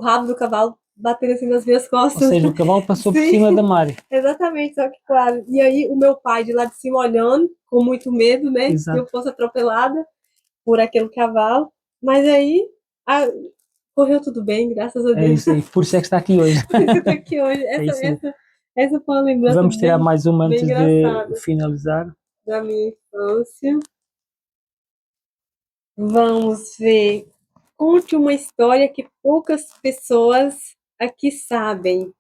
Speaker 2: rabo do cavalo batendo assim nas minhas
Speaker 1: Ou
Speaker 2: costas.
Speaker 1: seja, o cavalo passou por
Speaker 2: Sim,
Speaker 1: cima da Mari.
Speaker 2: exatamente, só que claro. E aí o meu pai de lá de cima olhando, com muito medo, né? Que eu
Speaker 1: Exato.
Speaker 2: fosse atropelada por aquele cavalo. Mas aí a- correu tudo bem, graças a
Speaker 1: É
Speaker 2: Deus.
Speaker 1: isso aí. Por isso é que está aqui hoje.
Speaker 2: Por isso eu tô aqui hoje.
Speaker 1: É
Speaker 2: Essa,
Speaker 1: isso aí.
Speaker 2: essa, essa foi uma lembrança
Speaker 1: Vamos tirar
Speaker 2: bem,
Speaker 1: mais uma
Speaker 2: bem
Speaker 1: antes de
Speaker 2: engraçada
Speaker 1: finalizar.
Speaker 2: da minha infância. Vamos ver. Conte uma história que poucas pessoas aqui sabem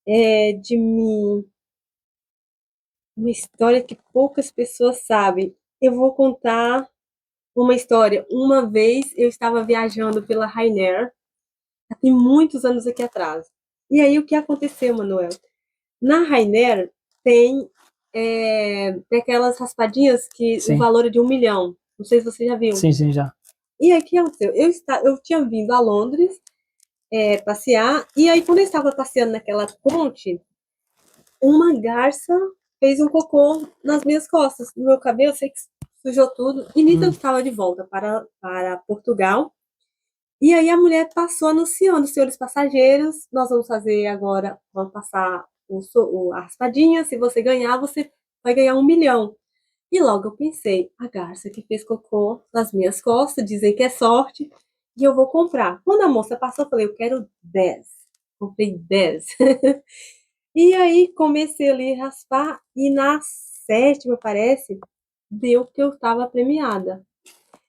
Speaker 2: de mim. Uma história que poucas pessoas sabem. Eu vou contar uma história. Uma vez eu estava viajando pela Ryanair, tem muitos anos aqui atrás. E aí o que aconteceu, Manuel? Na Ryanair, tem aquelas raspadinhas que
Speaker 1: Sim.
Speaker 2: o valor é de 1 milhão. Não sei se você já viu.
Speaker 1: Sim, sim, já.
Speaker 2: E aí, o que aconteceu? Eu tinha vindo a Londres passear, e aí, quando eu estava passeando naquela ponte, uma garça fez um cocô nas minhas costas, no meu cabelo, sei que sujou tudo. E nisso eu estava de volta para Portugal. E aí a mulher passou anunciando, senhores passageiros, nós vamos fazer agora, vamos passar a raspadinha, se você ganhar, você vai ganhar 1 milhão. E logo eu pensei, a garça que fez cocô nas minhas costas, dizem que é sorte, e eu vou comprar. Quando a moça passou, eu falei, eu quero 10. Comprei 10. E aí comecei ali a raspar, e na sétima, parece, deu que eu estava premiada.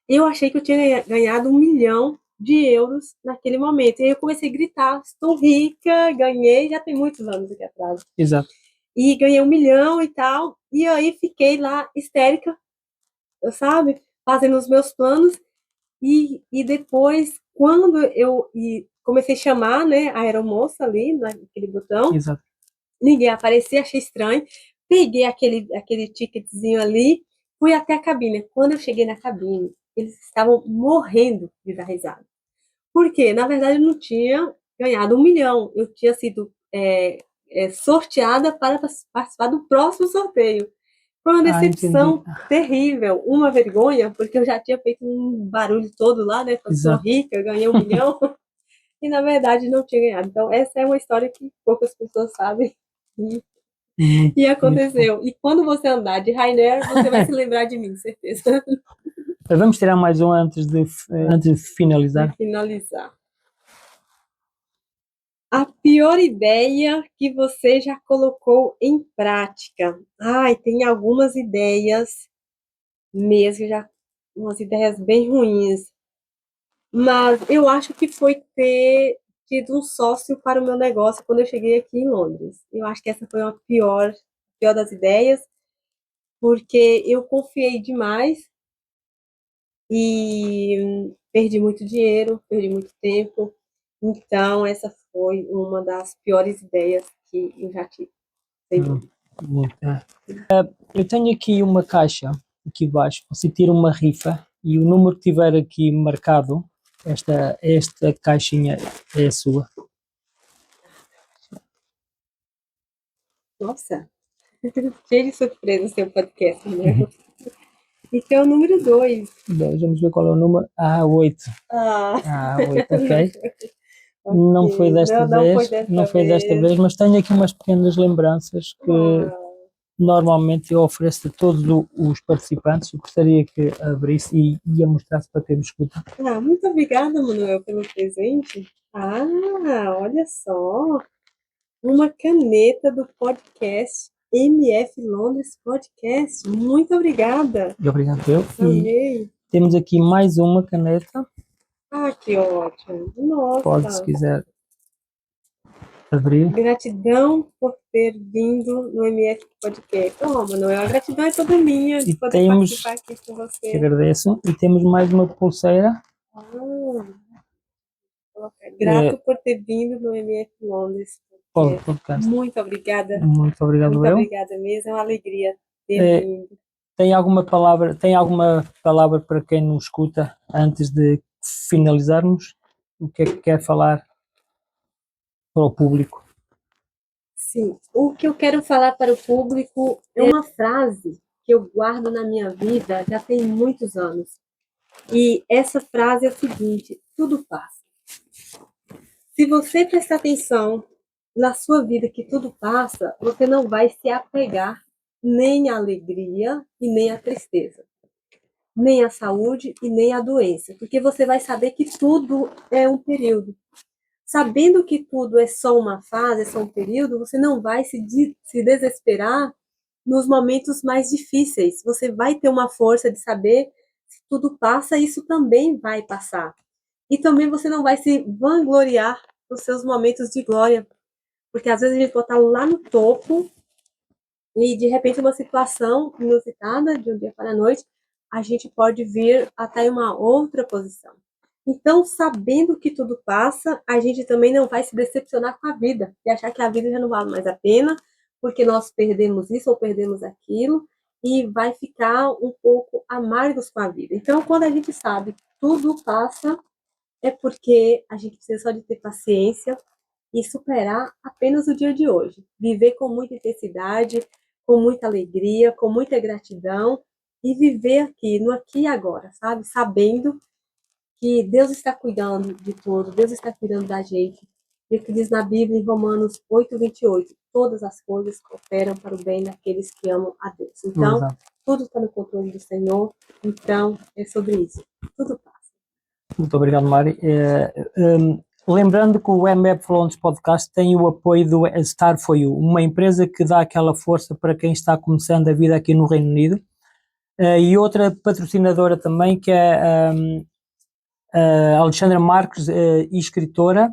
Speaker 2: Eu achei que eu tinha ganhado 1 milhão de euros naquele momento. E aí eu comecei a gritar, estou rica, ganhei, já tem muitos anos aqui atrás.
Speaker 1: Exato.
Speaker 2: E ganhei 1 milhão e tal. E aí fiquei lá histérica, sabe? Fazendo os meus planos. E depois, quando eu comecei a chamar, né, a aeromoça ali, naquele botão,
Speaker 1: Exato.
Speaker 2: ninguém aparecia, achei estranho. Peguei aquele ticketzinho ali, fui até a cabine. Quando eu cheguei na cabine, eles estavam morrendo de dar risada. Por quê? Na verdade, eu não tinha ganhado 1 milhão. Eu tinha sido sorteada para participar do próximo sorteio. Foi uma decepção terrível, uma vergonha, porque eu já tinha feito um barulho todo lá, né? Eu sou rica, eu ganhei 1 milhão. E, na verdade, não tinha ganhado. Então, essa é uma história que poucas pessoas sabem. E aconteceu. E quando você andar de Ryanair, você vai se lembrar de mim, certeza.
Speaker 1: Vamos tirar mais um antes de finalizar.
Speaker 2: De finalizar. A pior ideia que você já colocou em prática? Ai, tem algumas ideias mesmo, umas ideias bem ruins. Mas eu acho que foi ter tido um sócio para o meu negócio quando eu cheguei aqui em Londres. Eu acho que essa foi a pior das ideias, porque eu confiei demais e perdi muito dinheiro, perdi muito tempo. Então, essa foi uma das piores ideias que eu já tive.
Speaker 1: Eu tenho aqui uma caixa, aqui embaixo. Você tira uma rifa e o número que tiver aqui marcado, esta caixinha é a sua.
Speaker 2: Nossa, cheio de surpresa o seu podcast, né? Então, é o número 2.
Speaker 1: Vamos ver qual é o número. 8. 8, ok. Não foi desta vez, não foi desta vez, mas tenho aqui umas pequenas lembranças que normalmente eu ofereço a todos os participantes. Eu gostaria que abrisse e a mostrasse para termos escuta.
Speaker 2: Muito obrigada, Manuel, pelo presente. Olha só, uma caneta do podcast MF Londres Podcast. Muito obrigada.
Speaker 1: Obrigado, eu.
Speaker 2: Amei.
Speaker 1: E temos aqui mais uma caneta.
Speaker 2: Que ótimo. Nossa.
Speaker 1: Pode, se quiser, abrir.
Speaker 2: Gratidão por ter vindo no MF Podcast. Manuel, a gratidão é toda minha de poder participar aqui com você.
Speaker 1: Te agradeço. E temos mais uma pulseira.
Speaker 2: Grato por ter vindo no MF Londres. Muito obrigada.
Speaker 1: Muito obrigado,
Speaker 2: Muito obrigada mesmo. É uma alegria ter vindo.
Speaker 1: Tem alguma palavra para quem nos escuta antes de finalizarmos? O que é que quer falar para o público?
Speaker 2: Sim, o que eu quero falar para o público é uma frase que eu guardo na minha vida já tem muitos anos. E essa frase é a seguinte: tudo passa. Se você prestar atenção na sua vida que tudo passa, você não vai se apegar nem à alegria e nem à tristeza, nem à saúde e nem à doença, porque você vai saber que tudo é um período. Sabendo que tudo é só uma fase, é só um período, você não vai se desesperar nos momentos mais difíceis. Você vai ter uma força de saber que tudo passa, isso também vai passar. E também você não vai se vangloriar nos seus momentos de glória, porque às vezes a gente pode estar lá no topo e de repente uma situação inusitada de um dia para a noite, a gente pode vir até uma outra posição. Então, sabendo que tudo passa, a gente também não vai se decepcionar com a vida e achar que a vida já não vale mais a pena, porque nós perdemos isso ou perdemos aquilo, e vai ficar um pouco amargos com a vida. Então, quando a gente sabe que tudo passa, é porque a gente precisa só de ter paciência e superar apenas o dia de hoje. Viver com muita intensidade, com muita alegria, com muita gratidão, e viver aqui, no aqui e agora, sabe? Sabendo que Deus está cuidando de tudo, Deus está cuidando da gente. E o que diz na Bíblia, em Romanos 8:28, todas as coisas cooperam para o bem daqueles que amam a Deus. Então,
Speaker 1: Exato.
Speaker 2: tudo está no controle do Senhor, então é sobre isso. Tudo passa.
Speaker 1: Muito obrigado, Mari. Lembrando que o MF Londres Podcast tem o apoio do Star For You, uma empresa que dá aquela força para quem está começando a vida aqui no Reino Unido. E outra patrocinadora também, que é a Alexandra Marques, escritora,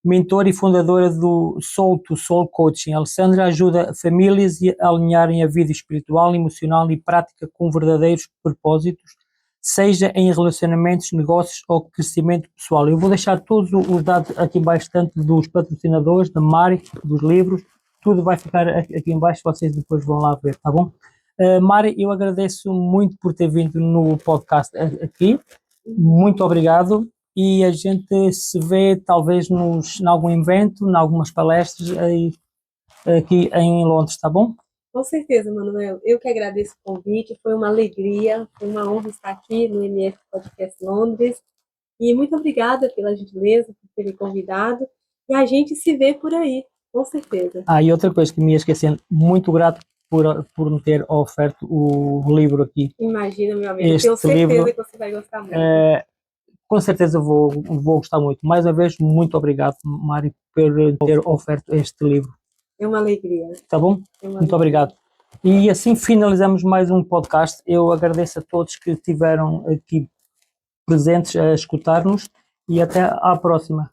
Speaker 1: mentora e fundadora do Soul to Soul Coaching. A Alexandra ajuda famílias a alinharem a vida espiritual, emocional e prática com verdadeiros propósitos, seja em relacionamentos, negócios ou crescimento pessoal. Eu vou deixar todos os dados aqui embaixo, tanto dos patrocinadores, da Mari, dos livros, tudo vai ficar aqui embaixo, vocês depois vão lá ver, tá bom? Mari, eu agradeço muito por ter vindo no podcast aqui, muito obrigado, e a gente se vê talvez em algum evento, em algumas palestras aqui em Londres, tá bom?
Speaker 2: Com certeza, Manuel. Eu que agradeço o convite, foi uma alegria, foi uma honra estar aqui no MF Podcast Londres. E muito obrigada pela gentileza, por ter me convidado. E a gente se vê por aí, com certeza.
Speaker 1: E outra coisa que me ia esquecendo, muito grato por me ter oferto o livro aqui.
Speaker 2: Imagina, meu amigo, tenho certeza que você vai gostar muito.
Speaker 1: Com certeza vou gostar muito. Mais uma vez, muito obrigado, Mari, por ter oferto este livro.
Speaker 2: É uma alegria.
Speaker 1: Tá bom? Muito obrigado. E assim finalizamos mais um podcast. Eu agradeço a todos que estiveram aqui presentes a escutar-nos e até à próxima.